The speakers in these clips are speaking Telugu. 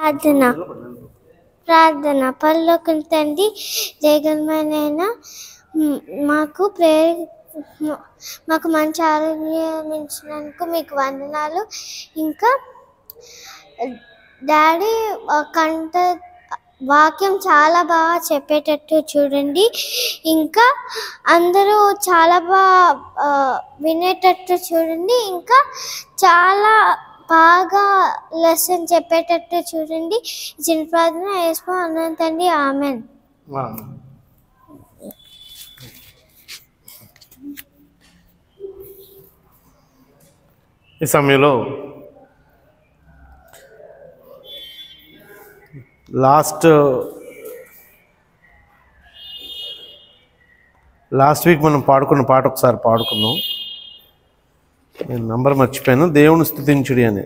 ప్రార్థన. పరలోకం తండ్రి, జగన్మనైన మాకు మంచి ఆరోగ్యం ఇచ్చినందుకు మీకు వందనాలు. ఇంకా డాడీ వాక్యం చాలా బాగా చెప్పేటట్టు చూడండి. ఇంకా అందరూ చాలా బాగా వినేటట్టు చూడండి. ఇంకా చాలా బాగా లెసన్ చెప్పేటట్టు చూడండి. చిన్న ప్రార్థన యేసు అనంతండి. ఆమెన్. ఈ సమయంలో లాస్ట్ వీక్ మనం పాడుకున్న పాట ఒకసారి పాడుకుందాం. నేను నంబర్ మర్చిపోయాను. దేవుని స్తుతించుడి అనే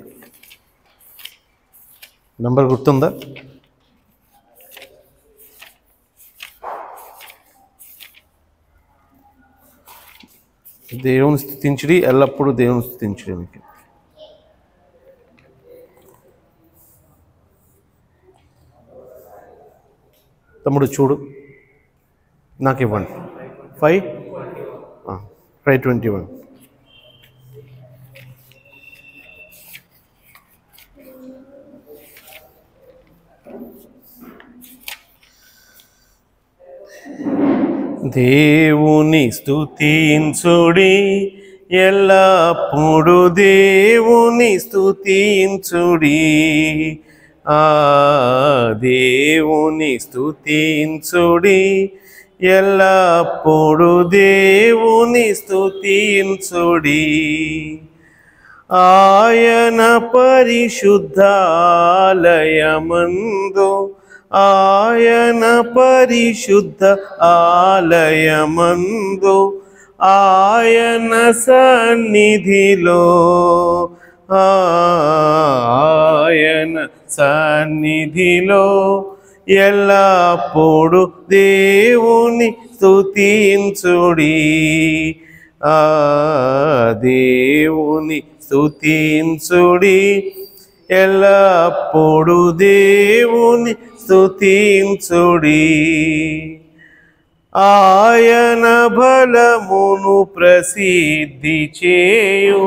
నంబర్ గుర్తుందా? దేవుని స్తుతించుడి, ఎల్లప్పుడూ దేవుని స్తుతించుడి. మీకు తమ్ముడు చూడు, నాకు ఇవ్వండి. 5:21. దేవుని స్తుతించుడి, ఎల్లప్పుడు దేవుని స్తుతించుడి. దేవుని స్తుతించుడి, ఎల్లప్పుడు దేవుని స్తుతించుడి. ఆయన పరిశుద్ధాలయమందు, ఆయన పరిశుద్ధ ఆలయమందు, ఆయన సన్నిధిలో, ఆయన సన్నిధిలో ఎల్లప్పుడు దేవుని స్తుతించుడి. దేవుని స్తుతించుడి, ఎల్లప్పుడు దేవుని స్తుతించుడి. ఆయన బలమును ప్రసిద్ధి చేయు,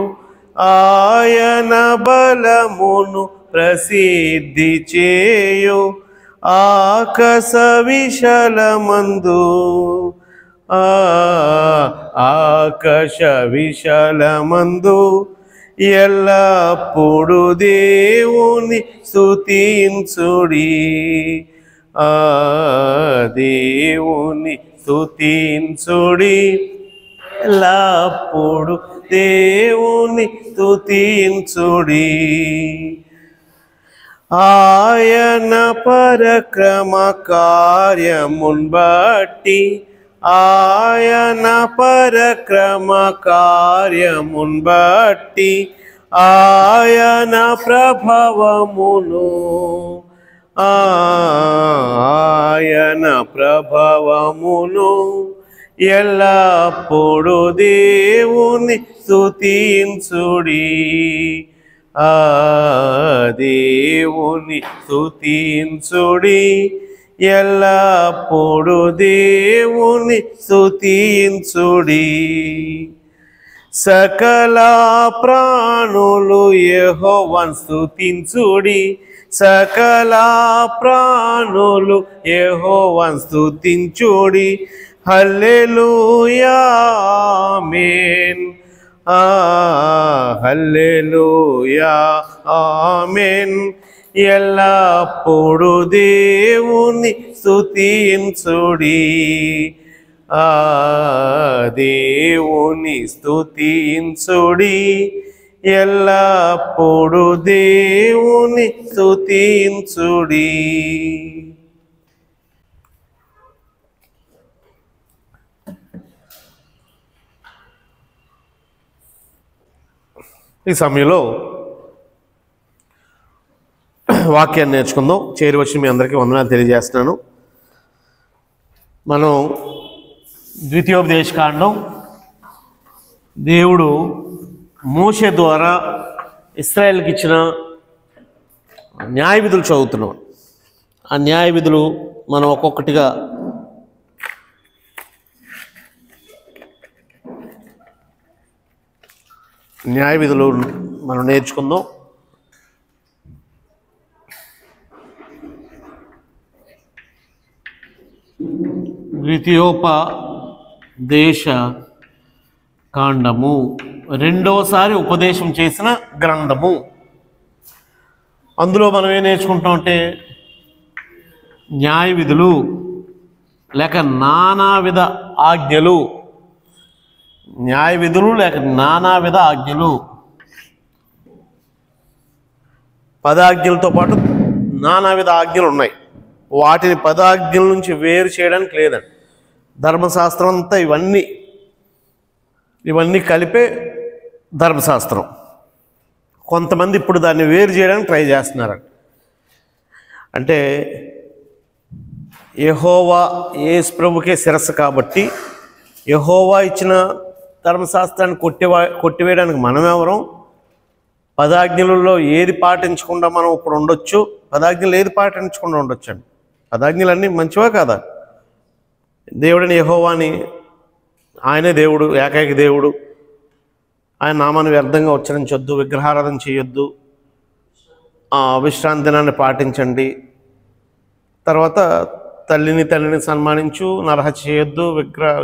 ఆయన బలమును ప్రసిద్ధి చేయు. ఆకాశ విశాలమందు, ఆకాశ విశాలమందు ఎల్లప్పుడు దేవుని స్తుతించుడి. దేవుని స్తుతించుడి, ఎల్లప్పుడు దేవుని స్తుతించుడి. ఆయన పరక్రమ కార్యమున్ బట్టి, ఆయన పరక్రమ కార్యమున్ బట్టి, ఆయన ప్రభావమును, ఆయన ప్రభావమును ఎల్లప్పుడు దేవుని స్తుతించుడి. దేవుని స్తుతించుడి, ఎల్లప్పుడు దేవుని స్తుతించుడి. సకల ప్రాణులు యెహోవాను స్తుతించుడి, సకల ప్రాణులు యెహోవాను స్తుతించుడి. హల్లెలూయా ఆమేన్, హల్లెలూయా ఆమేన్. ఎల్లప్పుడు దేవుని స్తుతించుడి. దేవుని స్తుతించుడి, ఎల్లప్పుడు దేవుని స్తుతించుడి. ఈ సమయంలో వాక్యాన్ని నేర్చుకుందాం. చేరువచ్చిన మీ అందరికీ వందనాలు తెలియజేస్తున్నాను. మనం ద్వితీయోపదేశకాండం దేవుడు మోషే ద్వారా ఇశ్రాయేలుకి ఇచ్చిన న్యాయ విధులు చదువుతున్నాం. ఆ న్యాయ విధులు మనం ఒక్కొక్కటిగా న్యాయ విధులు మనం నేర్చుకుందాం. ద్వితీయోపదేశ కాండము రెండోసారి ఉపదేశం చేసిన గ్రంథము. అందులో మనం ఏం నేర్చుకుంటాం అంటే న్యాయ విధులు లేక నానావిధ ఆజ్ఞలు. న్యాయ విధులు లేక నానావిధ ఆజ్ఞలు. 10 ఆజ్ఞలతో పాటు నానావిధ ఆజ్ఞలు ఉన్నాయి. వాటిని 10 ఆజ్ఞల నుంచి వేరు చేయడానికి లేదండి. ధర్మశాస్త్రం అంతా ఇవన్నీ కలిపే ధర్మశాస్త్రం. కొంతమంది ఇప్పుడు దాన్ని వేరు చేయడానికి ట్రై చేస్తున్నారండి. అంటే యెహోవా యేసు ప్రభుకే శిరస్సు కాబట్టి యెహోవా ఇచ్చిన ధర్మశాస్త్రాన్ని కొట్టివేయడానికి మనం ఎవరం? 10 ఆజ్ఞలలో ఏది పాటించకుండా మనం ఇప్పుడు ఉండొచ్చు? 10 ఆజ్ఞలు ఏది పాటించకుండా ఉండొచ్చు అండి? 10 ఆజ్ఞలన్నీ మంచివా కాదా? దేవుడిని యెహోవాని, ఆయనే దేవుడు, ఏకైక దేవుడు, ఆయన నామాన్ని వ్యర్థంగా ఉచ్చరించొద్దు, విగ్రహారాధన చేయొద్దు, విశ్రాంతి దినాన్ని పాటించండి, తర్వాత తండ్రిని సన్మానించు, నరహత్య చేయొద్దు,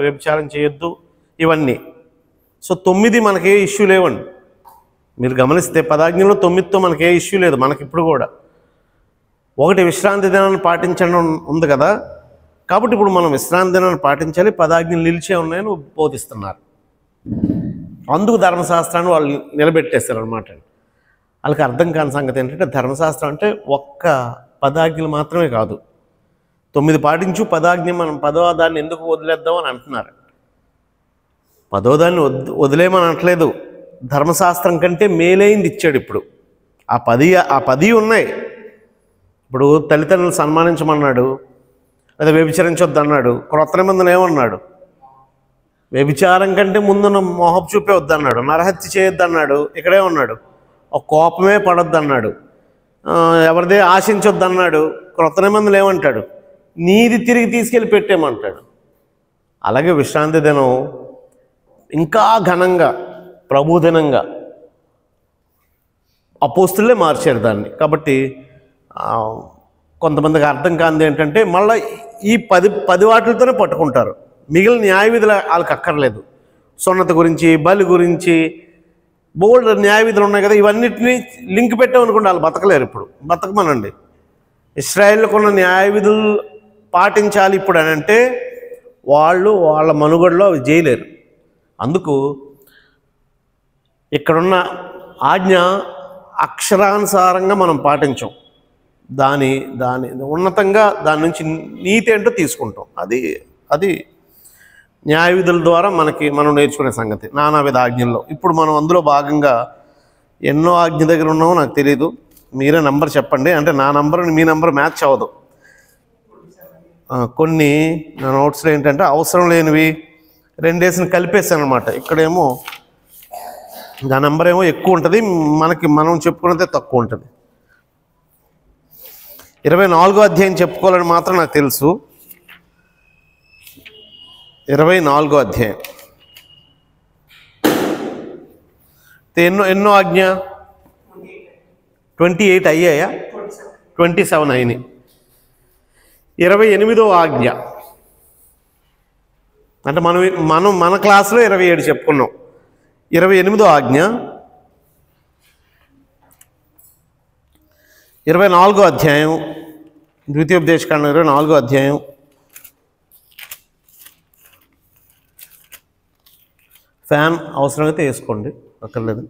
వ్యభిచారం చేయొద్దు, ఇవన్నీ. సో 9 మనకే ఇష్యూ లేవండి. మీరు గమనిస్తే 10 ఆజ్ఞల్లో 9తో మనకే ఇష్యూ లేదు. మనకి ఇప్పుడు కూడా ఒకటి విశ్రాంతి దినాన్ని పాటించడం ఉంది కదా. కాబట్టి ఇప్పుడు మనం విశ్రాంతి దినాన్ని పాటించాలి. 10 ఆజ్ఞలు నిలిచే ఉన్నాయని బోధిస్తున్నారు. అందుకు ధర్మశాస్త్రాన్ని వాళ్ళు నిలబెట్టేశారు అనమాట. వాళ్ళకి అర్థం కాని సంగతి ఏంటంటే ధర్మశాస్త్రం అంటే ఒక్క 10 ఆజ్ఞలు మాత్రమే కాదు. 9 పాటించు, 10 ఆజ్ఞ మనం 10వ దాన్ని ఎందుకు వదిలేద్దాం అని అంటున్నారు. 10వ దాన్ని వదిలేమని అనట్లేదు. ధర్మశాస్త్రం కంటే మేలైంది ఇచ్చాడు ఇప్పుడు. ఆ 10 ఉన్నాయి. ఇప్పుడు తల్లిదండ్రులు సన్మానించమన్నాడు, లేదా వ్యభిచరించొద్దు అన్నాడు. క్రొత్త నిబంధన ఏమన్నాడు? వ్యభిచారం కంటే ముందున్న మోహపు చూపే వద్దన్నాడు. నరహత్య చేయొద్దు అన్నాడు. ఇక్కడేమన్నాడు? ఒక కోపమే పడొద్దు అన్నాడు. ఎవరిదే ఆశించొద్దు అన్నాడు. క్రొత్త నిబంధనలు ఏమంటాడు? నీది తిరిగి తీసుకెళ్ళి పెట్టేమంటాడు. అలాగే విశ్రాంతి దినం ఇంకా ఘనంగా, ప్రభుదినంగా అపోస్తులే మార్చారు దాన్ని. కాబట్టి కొంతమందికి అర్థం కానిది ఏంటంటే మళ్ళీ ఈ 10 వాటిలతోనే పట్టుకుంటారు. మిగిలిన న్యాయ విధులు వాళ్ళకి అక్కర్లేదు. సున్నతి గురించి, బలి గురించి బోల్డ్ న్యాయ విధులు ఉన్నాయి కదా. ఇవన్నిటిని లింక్ పెట్టామనుకోండి, వాళ్ళు బతకలేరు. ఇప్పుడు బతకమనండి. ఇశ్రాయేలుకు ఉన్న న్యాయ విధులు పాటించాలి ఇప్పుడు అని అంటే వాళ్ళు వాళ్ళ మనుగడలో అవి చేయలేరు. అందుకు ఇక్కడున్న ఆజ్ఞ అక్షరానుసారంగా మనం పాటించాం. దాని ఉన్నతంగా దాని నుంచి నీతి ఏంటో తీసుకుంటాం. అది న్యాయ విధుల ద్వారా మనం నేర్చుకునే సంగతి. నానావిధ ఆజ్ఞల్లో ఇప్పుడు మనం అందులో భాగంగా ఎన్నో ఆజ్ఞ దగ్గర ఉన్నామో నాకు తెలియదు. మీరే నంబర్ చెప్పండి. అంటే నా నంబర్ మీ నంబర్ మ్యాచ్ అవ్వదు. కొన్ని నా నోట్స్లో ఏంటంటే అవసరం లేనివి 2 వేసిన కలిపేసాను అనమాట. ఇక్కడేమో నా నంబర్ ఏమో ఎక్కువ ఉంటుంది, మనం చెప్పుకున్నదే తక్కువ ఉంటుంది. 24వ అధ్యాయం చెప్పుకోవాలని మాత్రం నాకు తెలుసు. 24వ అధ్యాయం ఎన్నో ఆజ్ఞ? 28 అయ్యాయా? 27 అయినాయి. 28వ ఆజ్ఞ అంటే మన క్లాసులో 27 చెప్పుకున్నాం. 28వ ఆజ్ఞ 24వ అధ్యాయం, ద్వితీయోపదేశకాండం 24వ అధ్యాయం ఫ్యాన్ అవసరమైతే వేసుకోండి, అక్కర్లేదు.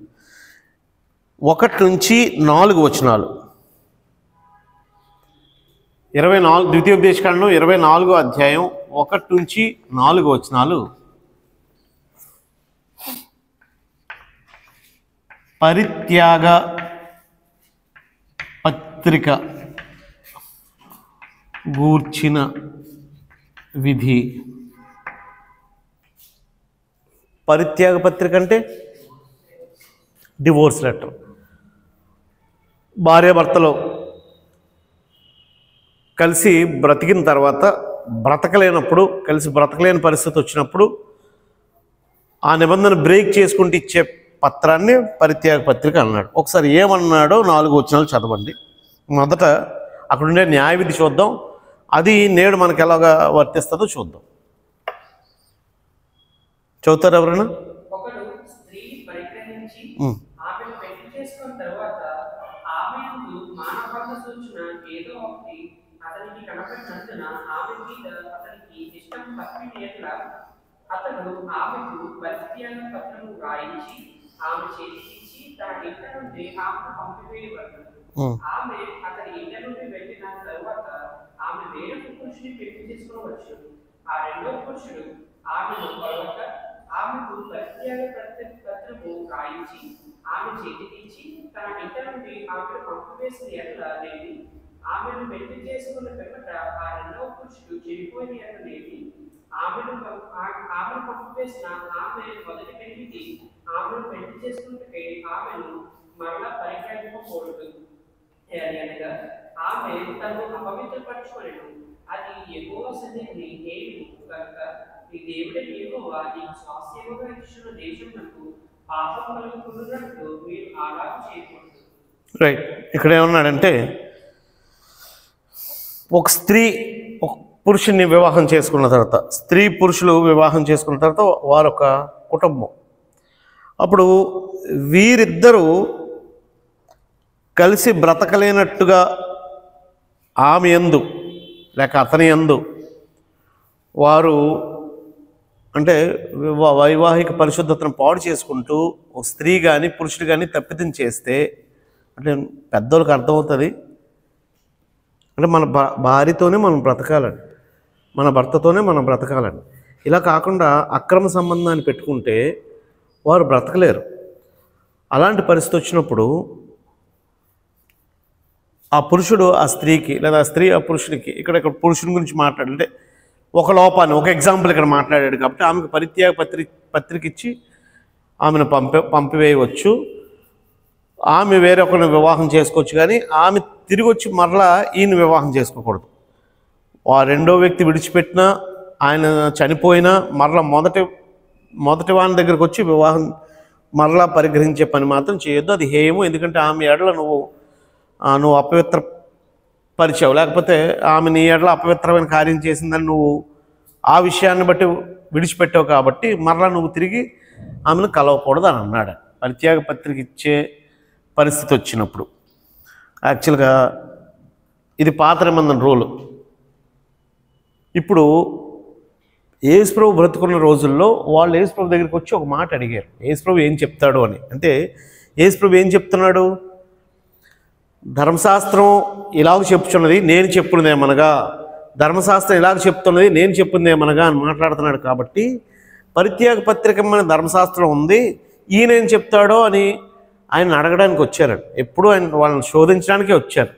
1 నుంచి 4 వచనాలు. 24 ద్వితీయోపదేశకాండం 24వ అధ్యాయం 1 నుంచి 4 వచనాలు. పరిత్యాగ పత్రిక గూర్చిన విధి. పరిత్యాగ పత్రిక అంటే డివోర్స్ లెటర్. భార్యాభర్తలు కలిసి బ్రతికిన తర్వాత బ్రతకలేనప్పుడు, కలిసి బ్రతకలేని పరిస్థితి వచ్చినప్పుడు ఆ నిబంధన బ్రేక్ చేసుకుంటూ ఇచ్చే పత్రాన్ని పరిత్యాగ పత్రిక అన్నాడు. ఒకసారి ఏమన్నాడో 4 వచనాలు చదవండి. మొదట అక్కడుండే న్యాయ విధి చూద్దాం, అది నేడు మనకు ఎలాగా వర్తిస్తుందో చూద్దాం. చదువుతారు ఎవరైనా? ఒకడు స్త్రీ పరిగ్రహించి ఆమెను పెళ్లి చేసుకున్న తర్వాత ఆమె యందు మానభంగ సూచన ఏదో ఒకటి అతనికి కనపడినందున ఆమె మీద అతనికి ఇష్టం తప్పిన ఎడల అతడు ఆమెకు పరిత్యాగ పత్రము రాయించి ఆమె చేతికిచ్చి తన ఇంట నుండి ఆమెను పంపివేయవలెను. ఆమె అతని ఇంట నుండి వెళ్ళిన తరువాత ఆమె వేరొక పురుషుని పెళ్లి చేసుకోవచ్చు. ఆ రెండో పురుషుడు ఆమెను కొలవక ఆమెకు పరిత్యాగ పత్రము రాయించి ఆమె చేతికిచ్చి తన ఇంట నుండి ఆమెను పంపివేసిన ఎడల లేని ఆమెను పెళ్లి చేసుకున్న పిమ్మట ఆ రెండవ పురుషుడు చెడిపోయిన ఎడల లేని ఆమెను పంపివేసిన ఆమె మొదటి పెళ్లికి ఆమెను పెళ్లి చేసుకుంటే ఆమెను మరలా పరిగ్రహింపకూడదు. అనగా ఆమె తను అపవిత్రపరచుకొనెను. అది యెహోవా సన్నిధిని హేయము కనుక ఈ దేవుడైన యెహోవా నీకు స్వాస్థ్యముగా ఇచ్చిన దేశమునకు పాపం కలుగుతున్నట్టు మీరు అలాగ చేయకూడదు. రైట్. ఇక్కడ ఏమన్నాడంటే, ఒక స్త్రీ ఒక పురుషుని వివాహం చేసుకున్న తర్వాత, స్త్రీ పురుషులు వివాహం చేసుకున్న తర్వాత వారొక కుటుంబం. అప్పుడు వీరిద్దరూ కలిసి బ్రతకలేనట్టుగా ఆమె యందు లేక అతని యందు వారు అంటే వైవాహిక పరిశుద్ధతను పాడు చేసుకుంటూ ఒక స్త్రీ కానీ పురుషుడు కానీ తప్పిదం చేస్తే, అంటే పెద్దోళ్ళకి అర్థమవుతుంది, అంటే మన భార్యతోనే మనం బ్రతకాలండి, మన భర్తతోనే మనం బ్రతకాలండి. ఇలా కాకుండా అక్రమ సంబంధాన్ని పెట్టుకుంటే వారు బ్రతకలేరు. అలాంటి పరిస్థితి వచ్చినప్పుడు ఆ పురుషుడు ఆ స్త్రీకి లేదా ఆ స్త్రీ ఆ పురుషుడికి, ఇక్కడ పురుషుని గురించి మాట్లాడంటే ఒక లోపాన్ని, ఒక ఎగ్జాంపుల్ ఇక్కడ మాట్లాడాడు కాబట్టి ఆమెకు పరిత్యాగ పత్రిక ఇచ్చి ఆమెను పంపివేయవచ్చు. ఆమె వేరొకరిని వివాహం చేసుకోవచ్చు, కానీ ఆమె తిరిగి వచ్చి మరలా ఈయన వివాహం చేసుకోకూడదు. ఆ రెండో వ్యక్తి విడిచిపెట్టినా, ఆయన చనిపోయినా మరలా మొదటి వాని దగ్గరకు వచ్చి వివాహం మరలా పరిగ్రహించే పని మాత్రం చేయొద్దు. అది హేయము. ఎందుకంటే ఆమె ఎడల నువ్వు అపవిత్ర పరిచావు, లేకపోతే ఆమె నీ ఎడల అపవిత్రమైన కార్యం చేసిందని నువ్వు ఆ విషయాన్ని బట్టి విడిచిపెట్టావు, కాబట్టి మరలా నువ్వు తిరిగి ఆమెను కలవకూడదు అని అన్నాడు. పరిత్యాగ పత్రిక ఇచ్చే పరిస్థితి వచ్చినప్పుడు యాక్చువల్గా ఇది పాత నిబంధన రూలు. ఇప్పుడు యేసుప్రభు బ్రతుకున్న రోజుల్లో వాళ్ళు యేసుప్రభు దగ్గరికి వచ్చి ఒక మాట అడిగారు, యేసుప్రభు ఏం చెప్తాడు అని. అంటే యేసుప్రభు ఏం చెప్తున్నాడు? ధర్మశాస్త్రం ఇలాగ చెప్పుచున్నది, నేను చెప్పున్నదేమనగా, ధర్మశాస్త్రం ఇలాగ చెప్తున్నది, నేను చెప్పుందేమనగా అని మాట్లాడుతున్నాడు. కాబట్టి పరిత్యాగ పత్రిక మన ధర్మశాస్త్రం ఉంది, ఈయన ఏం చెప్తాడో అని ఆయన అడగడానికి వచ్చారండి. ఎప్పుడు ఆయన వాళ్ళని శోధించడానికే వచ్చారు.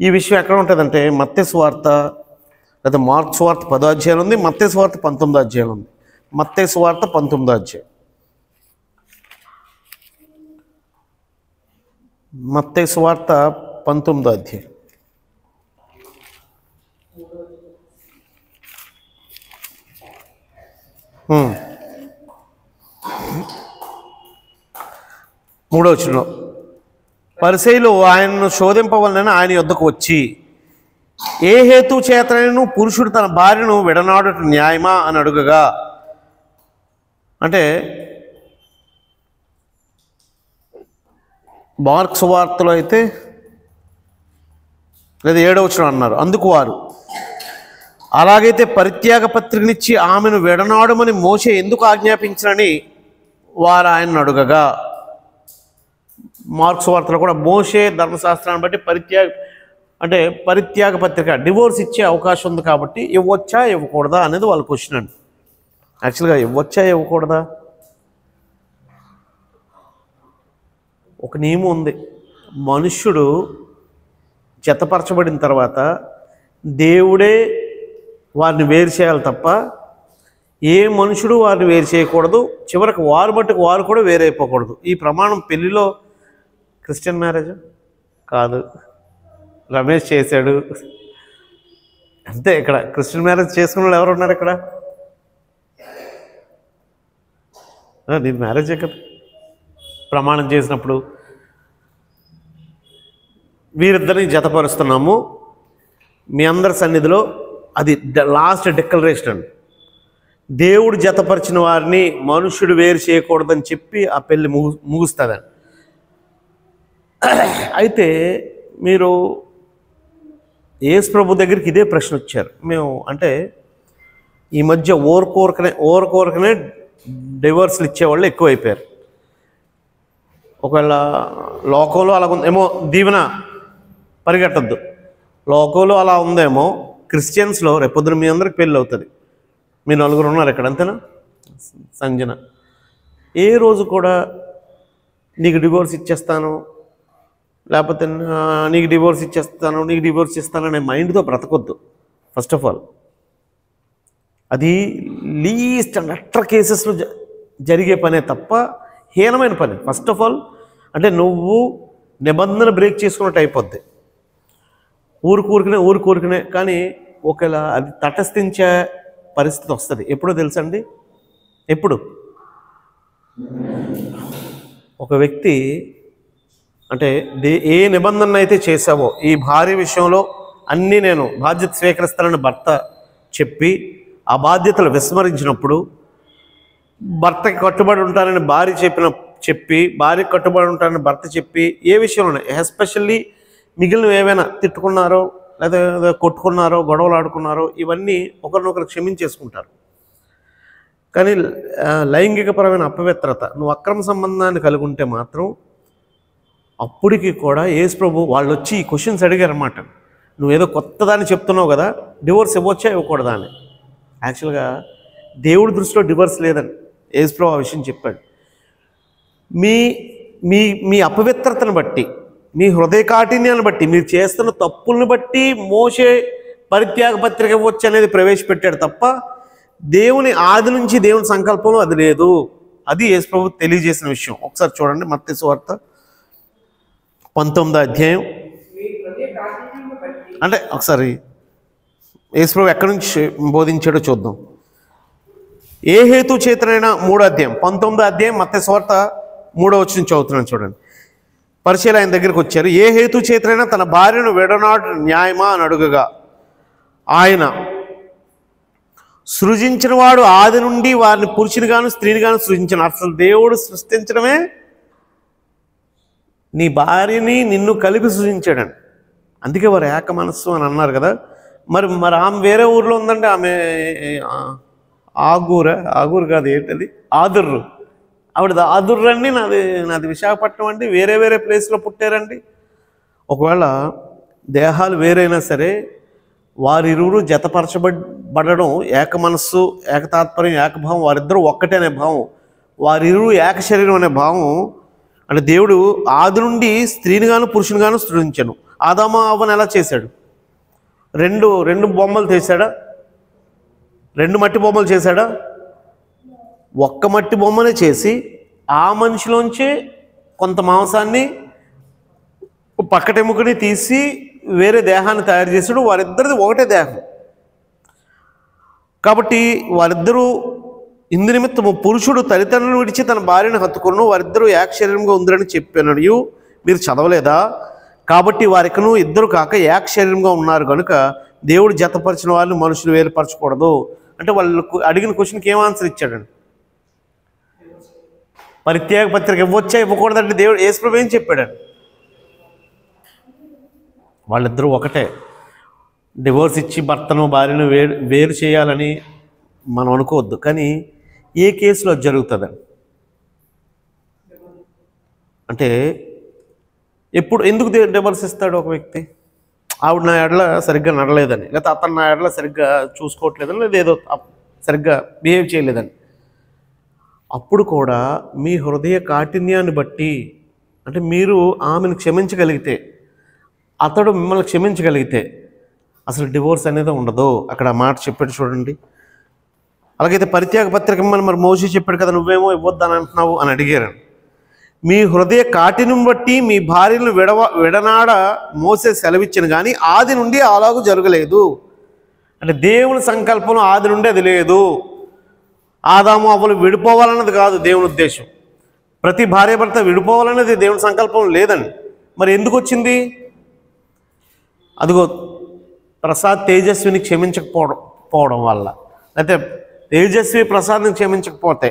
ఈ విషయం ఎక్కడ ఉంటుందంటే మత్తయి సువార్త లేదా మార్కు సువార్త 10వ అధ్యాయం ఉంది, మత్తయి సువార్త 19వ అధ్యాయం ఉంది. మత్తయి సువార్త 19వ అధ్యాయం, మత్తయి సువార్త 19వ అధ్యాయం. మూడో వచనం, పరిసయ్యులు ఆయనను శోధింపవలనని ఆయన యొద్దకు వచ్చి, ఏ హేతు చేతనైనను పురుషుడు తన భార్యను విడనాడుట న్యాయమా అని అడుగగా, అంటే మార్కు సువార్తలో అయితే లేదా 7వ వచనం అన్నారు, అందుకు వారు, అలాగైతే పరిత్యాగ పత్రికనిచ్చి ఆమెను విడనాడమని మోషే ఎందుకు ఆజ్ఞాపించనని వారు ఆయనను అడుగగా, మార్కు సువార్తలో కూడా మోషే ధర్మశాస్త్రాన్ని బట్టి పరిత్యాగ పత్రిక డివోర్స్ ఇచ్చే అవకాశం ఉంది, కాబట్టి ఇవ్వచ్చా ఇవ్వకూడదా అనేది వాళ్ళ క్వశ్చన్ అండి. యాక్చువల్గా ఇవ్వచ్చా ఇవ్వకూడదా ఒక నియమం ఉంది. మనుష్యుడు జతపరచబడిన తర్వాత దేవుడే వారిని వేరు చేయాలి తప్ప ఏ మనుషుడు వారిని వేరు చేయకూడదు. చివరికి వారు మట్టుకు వారు కూడా వేరైపోకూడదు. ఈ ప్రమాణం పెళ్ళిలో క్రిస్టియన్ మ్యారేజ్ కాదు, రమేష్ చేశాడు, అంతే. ఇక్కడ క్రిస్టియన్ మ్యారేజ్ చేసుకున్న వాళ్ళు ఎవరు ఉన్నారు ఇక్కడ? నీది మ్యారేజే కదా. ప్రమాణం చేసినప్పుడు వీరిద్దరిని జతపరుస్తున్నాము మీ అందరి సన్నిధిలో. అది లాస్ట్ డిక్లరేషన్ అండి. దేవుడు జతపరిచిన వారిని మనుష్యుడు వేరు చేయకూడదని చెప్పి ఆ పెళ్ళి ముగుస్తుందండి. అయితే మీరు యేసు ప్రభు దగ్గరికి ఇదే ప్రశ్న వచ్చారు. మేము అంటే ఈ మధ్య ఓరకోరకనే డివోర్స్లు ఇచ్చేవాళ్ళు ఎక్కువైపోయారు. ఒకవేళ లోకంలో అలా ఏమో దీవెన పరిగెట్టద్దు, లోకంలో అలా ఉందేమో క్రిస్టియన్స్లో రేపొద్దున మీ అందరికి పెళ్ళి అవుతుంది. మీ నలుగురు ఉన్నారు ఇక్కడ, అంతేనా? సంజన ఏ రోజు కూడా నీకు డివోర్స్ ఇచ్చేస్తాను, లేకపోతే నీకు డివోర్స్ ఇస్తాను అనే మైండ్తో బ్రతకొద్దు. ఫస్ట్ ఆఫ్ ఆల్ అది లీస్ట్ అండ్ అట్టర్ కేసెస్లో జరిగే పనే తప్ప హీనమైన పని. ఫస్ట్ ఆఫ్ ఆల్ అంటే నువ్వు నిబంధన బ్రేక్ చేసుకున్నట్టు అయిపోద్ది. ఊరుకూరికనే కానీ ఒకవేళ అది తటస్థించే పరిస్థితి వస్తుంది. ఎప్పుడో తెలుసండి? ఎప్పుడు ఒక వ్యక్తి అంటే ఏ నిబంధన అయితే చేసావో ఈ భార్య విషయంలో అన్నీ నేను బాధ్యత స్వీకరిస్తానని భర్త చెప్పి ఆ బాధ్యతలు విస్మరించినప్పుడు, భర్తకి కట్టుబడి ఉంటానని భార్యకి కట్టుబడి ఉంటానని భర్త చెప్పి ఏ విషయంలోనే ఎస్పెషల్లీ మిగిలినవి ఏవైనా తిట్టుకున్నారో లేదా కొట్టుకున్నారో గొడవలు ఆడుకున్నారో ఇవన్నీ ఒకరినొకరు క్షమించేసుకుంటారు. కానీ లైంగికపరమైన అపవిత్రత, నువ్వు అక్రమ సంబంధాన్ని కలిగి ఉంటే మాత్రం అప్పటికి కూడా యేసు ప్రభు వాళ్ళు వచ్చి ఈ క్వశ్చన్స్ అడిగారన్నమాట. నువ్వేదో కొత్తదాన్ని చెప్తున్నావు కదా, డివోర్స్ ఇవ్వచ్చా ఇవ్వకూడదా అని. యాక్చువల్గా దేవుడి దృష్టిలో డివోర్స్ లేదని యేసు ప్రభు ఆ విషయం చెప్పాడు. మీ మీ మీ అపవిత్రతను బట్టి, మీ హృదయ కాఠిన్యాన్ని బట్టి, మీరు చేస్తున్న తప్పులను బట్టి మోషే పరిత్యాగ పత్రిక ఇవ్వచ్చు అనేది ప్రవేశపెట్టాడు తప్ప దేవుని ఆది నుంచి దేవుని సంకల్పంలో అది లేదు. అది యేసు ప్రభు తెలియజేసిన విషయం. ఒకసారి చూడండి మత్తయి సువార్త 19వ అధ్యాయం. అంటే ఒకసారి యేసు ప్రభు ఎక్కడి నుంచి బోధించాడో చూద్దాం. ఏ హేతు చేతనైనా 3వ అధ్యాయం 19వ అధ్యాయం మత్తయి సువార్త 3వ వచనం చదువుతున్నాను చూడండి. పరిచయులు ఆయన దగ్గరికి వచ్చారు. ఏ హేతు చేతనైనా తన భార్యను విడనాడు న్యాయమా అని అడుగగా ఆయన, సృజించిన వాడు ఆది నుండి వారిని పురుషుని గాను స్త్రీని గాను సృజించిన. అసలు దేవుడు సృష్టించడమే నీ భార్యని నిన్ను కలిపి సృజించాడండి. అందుకే వారు ఏక మనస్సు అని అన్నారు కదా. మరి ఆమె వేరే ఊర్లో ఉందండి. ఆమె ఆగూరు కాదు, ఏంటది, ఆదుర్రు. ఆవిడ ఆదుర్రు అండి. నాది విశాఖపట్నం అండి. వేరే ప్లేస్లో పుట్టారండి. ఒకవేళ దేహాలు వేరైనా సరే వారిరువురు జతపరచబడడం, ఏక మనస్సు, ఏకతాత్పర్యం, ఏకభావం, వారిద్దరూ ఒక్కటే అనే భావం, వారిరువురు ఏక శరీరం అనే భావం. అంటే దేవుడు ఆది నుండి స్త్రీని గాను పురుషుని గాను సృజించాను. ఆదాము అవ్వను ఎలా చేశాడు? రెండు బొమ్మలు చేశాడా? 2 మట్టి బొమ్మలు చేశాడా? ఒక్క మట్టి బొమ్మనే చేసి ఆ మనిషిలోంచి కొంత మాంసాన్ని పక్కటెముకని తీసి వేరే దేహాన్ని తయారు చేశాడు. వారిద్దరిది ఒకటే దేహం. కాబట్టి వారిద్దరూ ఇందు నిమిత్తము పురుషుడు తల్లిదండ్రులను విడిచి తన భార్యను హత్తుకును, వారిద్దరూ ఏక శరీరంగా ఉందిరని చెప్పాను. మీరు చదవలేదా? కాబట్టి వారికను ఇద్దరు కాక ఏక శరీరంగా ఉన్నారు కనుక దేవుడు జతపరిచిన వాళ్ళని మనుషులు వేరుపరచకూడదు. అంటే వాళ్ళు అడిగిన క్వశ్చన్కి ఏం ఆన్సర్ ఇచ్చాడండి? పరిత్యాగ పత్రిక ఇవ్వచ్చా ఇవ్వకూడదంటే దేవుడు యేసు ప్రభు ఏం చెప్పాడండి? వాళ్ళిద్దరూ ఒకటే. డివోర్స్ ఇచ్చి భర్తను భార్యను వేరు చేయాలని మనం అనుకోవద్దు. కానీ ఏ కేసులో జరుగుతుందండి? అంటే ఎందుకు డివోర్స్ ఇస్తాడు ఒక వ్యక్తి? ఆవిడ నా ఎడల సరిగ్గా నడలేదని, లేకపోతే అతను నా ఎడల సరిగ్గా చూసుకోవట్లేదని, లేదా ఏదో సరిగ్గా బిహేవ్ చేయలేదని. అప్పుడు కూడా మీ హృదయ కాఠిన్యాన్ని బట్టి, అంటే మీరు ఆమెను క్షమించగలిగితే, అతడు మిమ్మల్ని క్షమించగలిగితే అసలు డివోర్స్ అనేది ఉండదు. అక్కడ మాట చెప్పాడు చూడండి. అలాగైతే పరిత్యాగ పత్రిక మరి మోషే చెప్పాడు కదా, నువ్వేమో ఇవ్వద్దని అంటున్నావు అని అడిగారు. మీ హృదయ కాఠిన్యం బట్టి మీ భార్యను విడనాడ మోసే సెలవిచ్చిన కానీ ఆది నుండి అలాగూ జరగలేదు. అంటే దేవుని సంకల్పంలో ఆది నుండి అది లేదు. ఆదాము అవ్వలు విడిపోవాలన్నది కాదు దేవుని ఉద్దేశం. ప్రతి భార్యాభర్త విడిపోవాలన్నది దేవుని సంకల్పం లేదండి. మరి ఎందుకు వచ్చింది? అదిగో ప్రసాద్ తేజస్విని క్షమించకపోవడం వల్ల, అయితే తేజస్వి ప్రసాద్ని క్షమించకపోతే,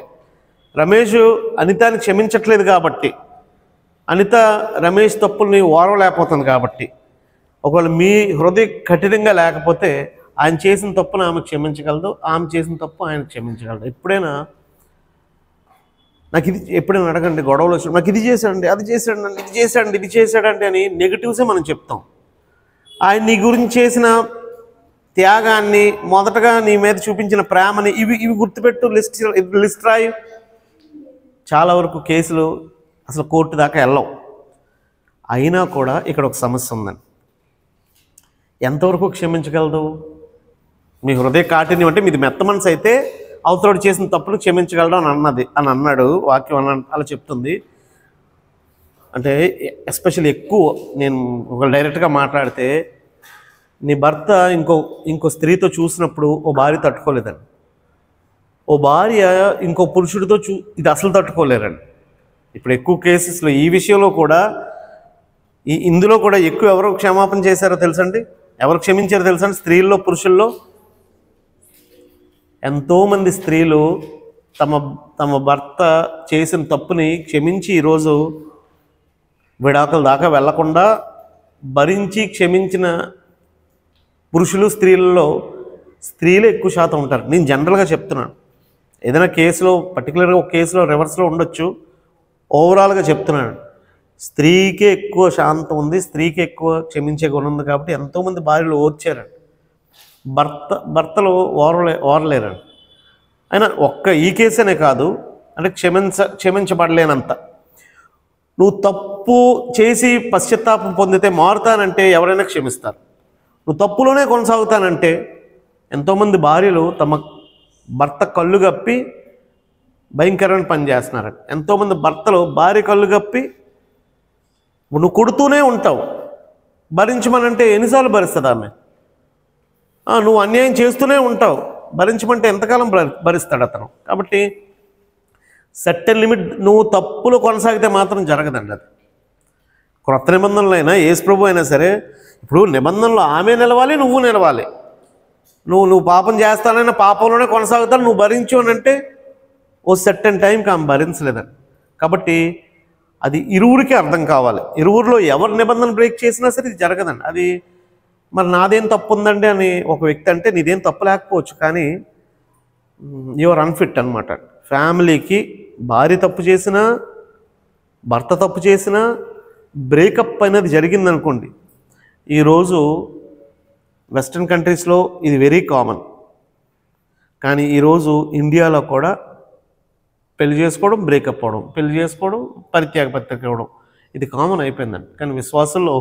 రమేష్ అనితాని క్షమించట్లేదు కాబట్టి, అనిత రమేష్ తప్పుల్ని ఓర్వలేకపోతుంది కాబట్టి, ఒకవేళ మీ హృదయం కఠినంగా లేకపోతే ఆయన చేసిన తప్పును ఆమె క్షమించగలదు, ఆమె చేసిన తప్పు ఆయన క్షమించగలదు. ఎప్పుడైనా నాకు ఇది ఎప్పుడైనా అడగండి, గొడవలు వచ్చి నాకు ఇది చేశాడండి, అది చేశాడండి, ఇది చేశాడండి అని నెగిటివ్సే మనం చెప్తాం. ఆయన నీ గురించి చేసిన త్యాగాన్ని, మొదటగా నీ మీద చూపించిన ప్రేమని ఇవి గుర్తుపెట్టు, లిస్ట్ రాయి. చాలా వరకు కేసులు అసలు కోర్టు దాకా వెళ్ళవు. అయినా కూడా ఇక్కడ ఒక సమస్య ఉందండి. ఎంతవరకు క్షమించగలదు? మీ హృదయ కాఠిన్యం అంటే మీది మెత్త మనసు అయితే అవతరుడు చేసిన తప్పును క్షమించగలడు అని అన్నాడు వాక్యం. అలా చెప్తుంది. అంటే ఎస్పెషల్లీ ఎక్కువ నేను ఒక డైరెక్ట్గా మాట్లాడితే, నీ భర్త ఇంకో స్త్రీతో చూసినప్పుడు ఓ భార్య తట్టుకోలేదండి, ఓ భార్య ఇంకో పురుషుడితో ఇది అసలు తట్టుకోలేరండి. ఇప్పుడు ఎక్కువ కేసెస్లో ఈ విషయంలో కూడా ఇందులో కూడా ఎక్కువ ఎవరు క్షమాపణ చేశారో తెలుసండి? ఎవరు క్షమించారో తెలుసండి? స్త్రీల్లో, పురుషుల్లో ఎంతోమంది స్త్రీలు తమ భర్త చేసిన తప్పుని క్షమించి ఈరోజు విడాకుల దాకా వెళ్లకుండా భరించి క్షమించిన పురుషులు, స్త్రీలలో స్త్రీలే ఎక్కువ శాతం ఉంటారు. నేను జనరల్గా చెప్తున్నాను. ఏదైనా కేసులో పర్టికులర్గా ఒక కేసులో రివర్స్లో ఉండొచ్చు, ఓవరాల్గా చెప్తున్నాను. స్త్రీకే ఎక్కువ శాంతం ఉంది, స్త్రీకి ఎక్కువ క్షమించే గుణం ఉంది. కాబట్టి ఎంతోమంది భార్యలు ఓర్చారండి, భర్తలు ఓరలేరండి. అయినా ఈ కేసేనే కాదు, అంటే క్షమించబడలేనంత. నువ్వు తప్పు చేసి పశ్చాత్తాపం పొందితే మారుతానంటే ఎవరైనా క్షమిస్తారు. నువ్వు తప్పులోనే కొనసాగుతానంటే, ఎంతోమంది భార్యలు తమ భర్త కళ్ళు కప్పి భయంకరమైన పని చేస్తున్నారండి. ఎంతోమంది భర్తలు భార్య కళ్ళు కప్పి నువ్వు కొడుతూనే ఉంటావు, భరించమనంటే ఎన్నిసార్లు భరిస్తుంది ఆమె? నువ్వు అన్యాయం చేస్తూనే ఉంటావు, భరించమంటే ఎంతకాలం భరిస్తాడు అతను? కాబట్టి సర్టెన్ లిమిట్, నువ్వు తప్పులు కొనసాగితే మాత్రం జరగదండి అది. క్రొత్త నిబంధనలు అయినా యేసు ప్రభు అయినా సరే, ఇప్పుడు నిబంధనలు ఆమె నిలవాలి, నువ్వు నిలవాలి. నువ్వు పాపం చేస్తానైనా పాపంలోనే కొనసాగుతాను, నువ్వు భరించు అని అంటే ఓ సర్టెన్ టైంకి ఆమె భరించలేదండి. కాబట్టి అది ఇరువురికి అర్థం కావాలి. ఇరువురిలో ఎవరు నిబంధన బ్రేక్ చేసినా సరే ఇది జరగదండి. అది మరి నాదేం తప్పు ఉందండి అని ఒక వ్యక్తి అంటే, నీదేం తప్పు లేకపోవచ్చు, కానీ యువర్ అన్ఫిట్ అనమాట. ఫ్యామిలీకి భార్య తప్పు చేసినా, భర్త తప్పు చేసినా, బ్రేకప్ అనేది జరిగిందనుకోండి. ఈరోజు వెస్ట్రన్ కంట్రీస్లో ఇది వెరీ కామన్, కానీ ఈరోజు ఇండియాలో కూడా పెళ్లి చేసుకోవడం, బ్రేకప్ అవ్వడం, పెళ్లి చేసుకోవడం, పరిత్యాగ పత్రిక ఇవ్వడం, ఇది కామన్ అయిపోయిందండి. కానీ విశ్వాసంలో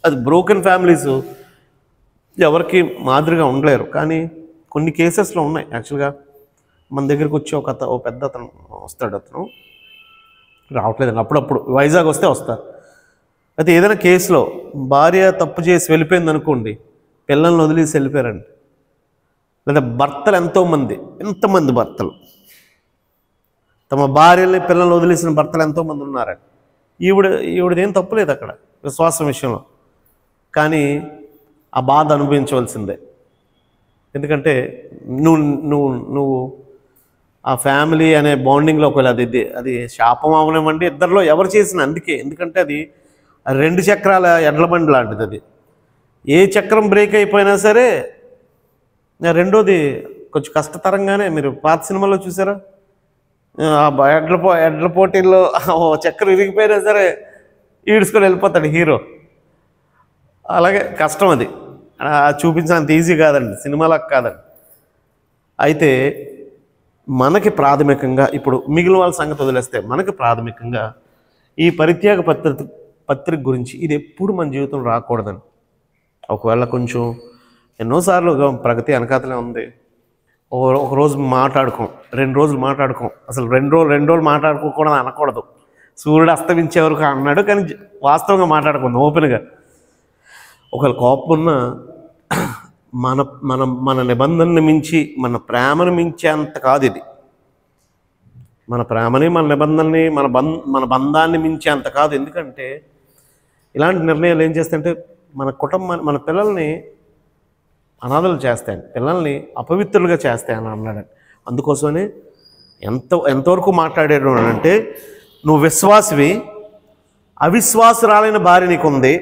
అది బ్రోకెన్ ఫ్యామిలీస్ ఎవరికి మాదిరిగా ఉండలేరు. కానీ కొన్ని కేసెస్లో ఉన్నాయి. యాక్చువల్గా మన దగ్గరికి వచ్చి ఓ పెద్ద అతను వస్తాడు, అతను రావట్లేదండి, అప్పుడప్పుడు వైజాగ్ వస్తే వస్తారు. అయితే ఏదైనా కేసులో భార్య తప్పు చేసి వెళ్ళిపోయింది అనుకోండి, పిల్లల్ని వదిలేసి వెళ్ళిపోయారండి. లేదా భర్తలు ఎంతమంది భర్తలు తమ భార్యల్ని, పిల్లల్ని వదిలేసిన భర్తలు ఎంతోమంది ఉన్నారండి. ఈవిడదేం తప్పులేదు అక్కడ విశ్వాసం విషయంలో, కానీ ఆ బాధ అనుభవించవలసిందే. ఎందుకంటే నువ్వు ఆ ఫ్యామిలీ అనే బాండింగ్లో ఒకవేళ అది శాపం అవనివ్వండి, ఇద్దరిలో ఎవరు చేసిన, ఎందుకంటే అది 2 చక్రాల ఎడ్ల బండి లాంటిది. అది ఏ చక్రం బ్రేక్ అయిపోయినా సరే రెండోది కొంచెం కష్టతరంగానే. మీరు పాత సినిమాలో చూసారా, ఎడ్ల పోటీల్లో చక్రం ఇరిగిపోయినా సరే ఈడ్చుకొని వెళ్ళిపోతాడు హీరో. అలాగే కష్టం, అది చూపించినంత ఈజీ కాదండి, సినిమాలకు కాదండి. అయితే మనకి ప్రాథమికంగా, ఇప్పుడు మిగిలిన వాళ్ళ సంగతి వదిలేస్తే, మనకి ప్రాథమికంగా ఈ పరిత్యాగ పత్రిక గురించి ఇది ఎప్పుడు మన జీవితం రాకూడదండి. ఒకవేళ కొంచెం ఎన్నోసార్లు ప్రగతి వెనకాతలే ఉంది, ఒక రోజు మాట్లాడుకోం, 2 రోజులు మాట్లాడుకోం, అసలు 2 రోజులు మాట్లాడుకోకూడదు అనకూడదు. సూర్యుడు అస్తమించే వరకు అన్నాడు, కానీ వాస్తవంగా మాట్లాడుకుందాం ఓపెన్గా. ఒకవేళ కోపం ఉన్నా మన మన మన నిబంధనని మించి, మన ప్రేమను మించేంత కాదు ఇది. మన ప్రేమని, మన నిబంధనని, మన బంధాన్ని మించేంత కాదు. ఎందుకంటే ఇలాంటి నిర్ణయాలు ఏం చేస్తాయంటే మన కుటుంబాన్ని, మన పిల్లల్ని అనాథలు చేస్తాయని, పిల్లల్ని అపవిత్రులుగా చేస్తాయని అన్నాడని. అందుకోసమని ఎంతవరకు మాట్లాడాడు అంటే, నువ్వు విశ్వాసివి, అవిశ్వాసురాలైన భార్య నీకుంది.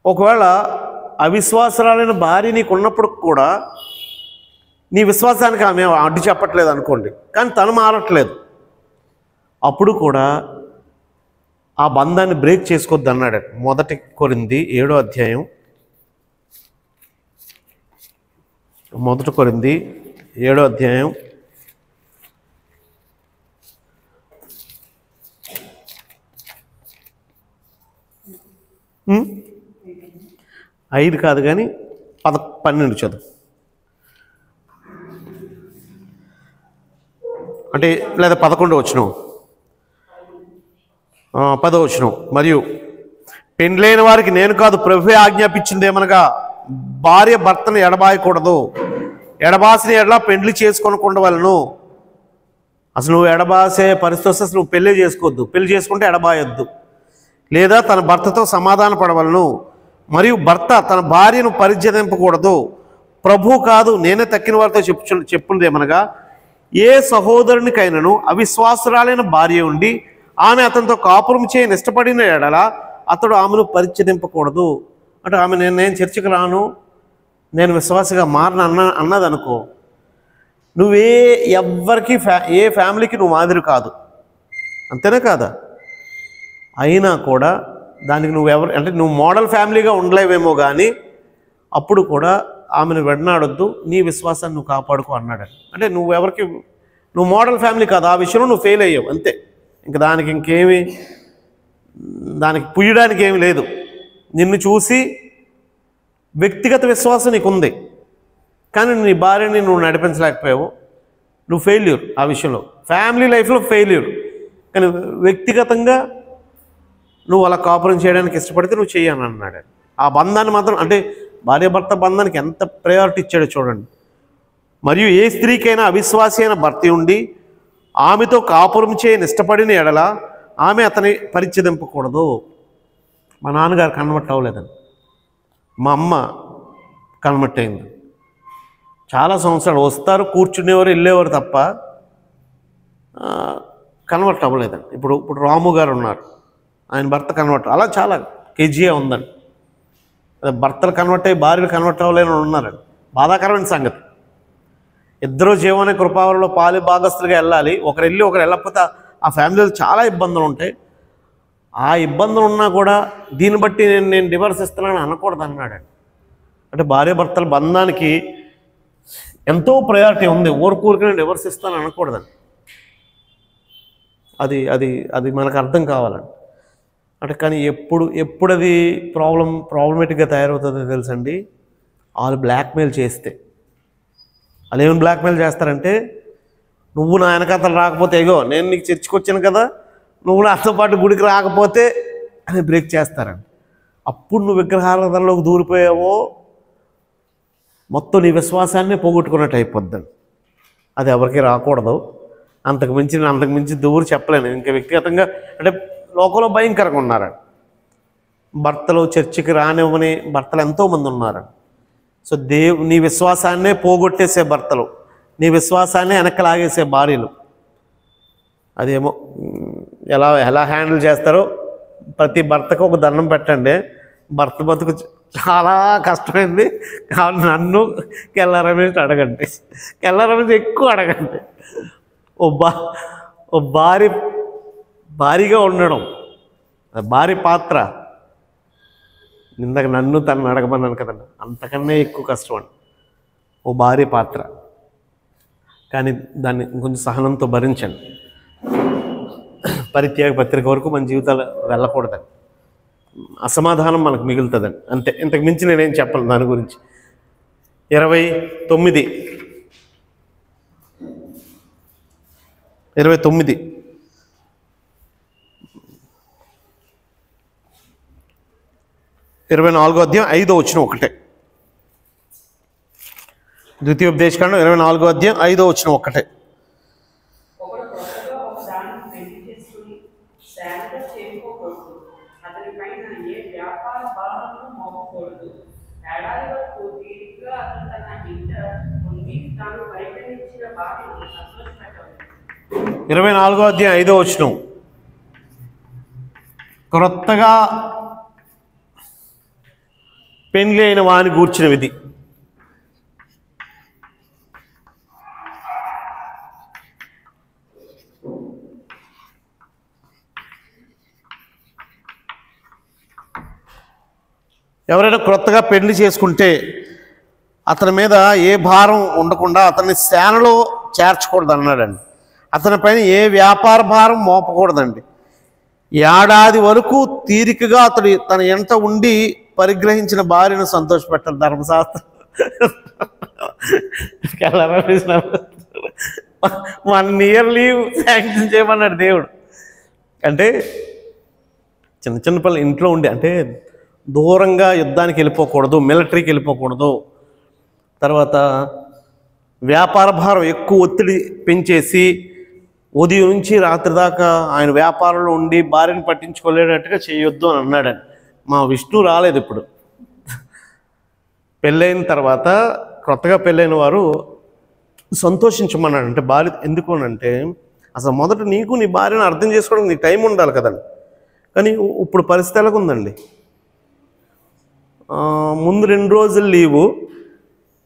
ఒకవేళ అవిశ్వాసురాలైన భార్య నీకు ఉన్నప్పుడు కూడా నీ విశ్వాసానికి ఆమె అడ్డు చెప్పట్లేదు అనుకోండి, కానీ తను మారట్లేదు, అప్పుడు కూడా ఆ బంధాన్ని బ్రేక్ చేసుకోవద్దు అన్నాడు. 1 కొరింథీ 7వ అధ్యాయం, 1 కొరింథీ 7వ అధ్యాయం 5 కాదు కానీ 12 చదువు. అంటే లేదా 11 వచనం, 10వ వచనం. మరియు పెండ్లైన వారికి నేను కాదు, ప్రభువే ఆజ్ఞాపించింది ఏమనగా, భార్య భర్తను ఎడబాయకూడదు, ఎడబాసిన ఎడలా పెండ్లి చేసుకొనకుండవలను. అసలు నువ్వు ఎడబాసే పరిస్థితి వస్తే అసలు నువ్వు పెళ్ళి చేసుకోవద్దు, పెళ్లి చేసుకుంటే ఎడబాయొద్దు. లేదా తన భర్తతో సమాధాన పడవలను. మరియు భర్త తన భార్యను పరిత్యజింపకూడదు, ప్రభు కాదు నేనే తక్కిన వారితో చెప్పున్నది ఏమనగా, ఏ సహోదరునికైనను అవిశ్వాసురాలైన భార్య ఉండి ఆమె అతనితో కాపురం చేయని ఇష్టపడిన ఎడల అతడు ఆమెను పరిత్యజింపకూడదు. అంటే ఆమె నేను చర్చికి రాను, నేను విశ్వాసగా మారను అన్నది అనుకో, ఎవ్వరికి ఏ ఫ్యామిలీకి నువ్వు మాదిరి కాదు, అంతేనా కాదా? అయినా కూడా దానికి అంటే నువ్వు మోడల్ ఫ్యామిలీగా ఉండలేవేమో కానీ అప్పుడు కూడా ఆమెను వెడనాడొద్దు, నీ విశ్వాసాన్ని నువ్వు కాపాడుకో అన్నాడు. అంటే నువ్వు మోడల్ ఫ్యామిలీ కాదు, ఆ విషయంలో నువ్వు ఫెయిల్ అయ్యావు అంతే. ఇంకా దానికి పుయ్యడానికి ఏమి లేదు. నిన్ను చూసి వ్యక్తిగత విశ్వాసం నీకుంది, కానీ నీ భార్యని నువ్వు నడిపించలేకపోయావు, నువ్వు ఫెయిల్యూర్ ఆ విషయంలో. ఫ్యామిలీ లైఫ్లో ఫెయిల్యూర్, కానీ వ్యక్తిగతంగా నువ్వు అలా కాపురం చేయడానికి ఇష్టపడితే నువ్వు చెయ్యని అన్నాడు. ఆ బంధాన్ని మాత్రం, అంటే భార్యాభర్త బంధానికి ఎంత ప్రయారిటీ ఇచ్చాడో చూడండి. మరియు ఏ స్త్రీకైనా అవిశ్వాసి అయిన భర్త ఉండి ఆమెతో కాపురం చేయని ఇష్టపడిన ఎడల ఆమె అతని పరిత్యజింపకూడదు. మా నాన్నగారు కన్వర్ట్ అవ్వలేదని, మా అమ్మ కన్వర్ట్ అయింది. చాలా సంవత్సరాలు వస్తారు, కూర్చునేవారు, వెళ్ళేవారు తప్ప కన్వర్ట్ అవ్వలేదండి. ఇప్పుడు రాము గారు ఉన్నారు, ఆయన భర్త కన్వర్ట్, అలా చాలా కేజీఏ ఉందండి. భర్తలు కన్వర్ట్ అయ్యి భార్యలు కన్వర్ట్ అవ్వలేని ఉన్నారండి. బాధాకరమైన సంగతి. ఇద్దరు జీవన కృపావరంలో పాలి భాగస్తులుగా వెళ్ళాలి. ఒకరు వెళ్ళి ఒకరు వెళ్ళకపోతే ఆ ఫ్యామిలీలో చాలా ఇబ్బందులు ఉంటాయి. ఆ ఇబ్బందులు ఉన్నా కూడా దీన్ని బట్టి నేను డివోర్స్ ఇస్తున్నాను అనకూడదు అన్నాడండి. అంటే భార్యాభర్తల బంధానికి ఎంతో ప్రయారిటీ ఉంది, ఊరికూరికనే డివోర్స్ ఇస్తాను అనకూడదండి. అది మనకు అర్థం కావాలండి. అంటే కానీ ఎప్పుడు అది ప్రాబ్లమేటిక్గా తయారవుతుందో తెలుసండి, వాళ్ళు బ్లాక్మెయిల్ చేస్తే. వాళ్ళు ఏమైనా బ్లాక్మెయిల్ చేస్తారంటే, నువ్వు నా వెనకాతలు రాకపోతే, ఇగో నేను నీకు చర్చికి వచ్చాను కదా, నువ్వు నాతో పాటు గుడికి రాకపోతే అని బ్రేక్ చేస్తారండి. అప్పుడు నువ్వు విగ్రహారాధనలోకి దూరిపోయావో మొత్తం నీ విశ్వాసాన్ని పోగొట్టుకున్నట్టు అయిపోద్దండి. అది ఎవరికి రాకూడదు. అంతకుమించి దూరు చెప్పలేను. ఇంకా వ్యక్తిగతంగా అంటే లోకంలో భయంకరంగా ఉన్నారండి. భర్తలు చర్చికి రానివ్వని భర్తలు ఎంతోమంది ఉన్నారండి. సో నీ విశ్వాసాన్నే పోగొట్టేసే భర్తలు, నీ విశ్వాసాన్ని వెనక్కి లాగేసే భార్యలు, అదేమో ఎలా హ్యాండిల్ చేస్తారో ప్రతి భర్తకు ఒక దండం పెట్టండి. భర్త బతుకు చాలా కష్టమైంది కాబట్టి నన్ను కెల్లా రమేష్ అడగండి, కెల్లా రమేష్ ఎక్కువ అడగండి. ఓ భారీగా ఉండడం, భారీ పాత్ర. ఇందాక నన్ను తను అడగమన్నాను కదండి, అంతకన్నా ఎక్కువ కష్టం అండి ఓ భారీ పాత్ర. కానీ దాన్ని కొంచెం సహనంతో భరించండి. పరిత్యాగ పత్రిక వరకు మన జీవితాలు వెళ్ళకూడదండి. అసమాధానం మనకు మిగులుతుందండి, అంతే. ఇంతకు మించి నేనేం చెప్పను దాని గురించి. 29 24వ అధ్యాయం 5వ వచనం ఒకటే. ద్వితీయోపదేశకాండం 24వ అధ్యాయం 5వ వచనం ఒక్కటే. ఒకడు కొత్తగా ఒక దానిని పెళ్లి చేసుకుని శాంతం చేరుకోకూడదు, అతని పైన ఏ వ్యాపార భారము మోపకూడదు. ఏడాది వరకు తీరిగ్గా అతను తన ఇంట ఉండి తాను పరిగణించిన భార్యను సంతోషపెట్టాలి. 24వ అధ్యాయం 5వ వచనం. క్రొత్తగా పెండ్లి అయిన వాని గూర్చిన విధి. ఎవరైనా క్రొత్తగా పెళ్లి చేసుకుంటే అతని మీద ఏ భారం ఉండకుండా అతన్ని సేనలో చేర్చకూడదు అన్నాడండి. అతని పైన ఏ వ్యాపార భారం మోపకూడదండి. ఏడాది వరకు తీరికగా అతడు తన ఎంట ఉండి పరిగ్రహించిన భార్యను సంతోషపెట్టాలి. ధర్మశాస్త్రం 1 ఇయర్ లీవ్ శాంక్షన్ చేయమన్నాడు దేవుడు. అంటే చిన్న చిన్న పిల్లలు ఇంట్లో ఉండి, అంటే దూరంగా యుద్ధానికి వెళ్ళిపోకూడదు, మిలిటరీకి వెళ్ళిపోకూడదు, తర్వాత వ్యాపార భారం ఎక్కువ ఒత్తిడి పెంచేసి ఉదయం నుంచి రాత్రి దాకా ఆయన వ్యాపారంలో ఉండి భార్యను పట్టించుకోలేనట్టుగా చేయొద్దు అని అన్నాడని. మా విష్ణు రాలేదు ఇప్పుడు. పెళ్ళైన తర్వాత కొత్తగా పెళ్ళైన వారు సంతోషించమన్నాడు. అంటే భార్య ఎందుకు అంటే అసలు మొదట నీకు నీ భార్యను అర్థం చేసుకోవడానికి నీ టైం ఉండాలి కదండి. కానీ ఇప్పుడు పరిస్థితి ఎలాగుందండి, ముందు 2 రోజులు లీవు,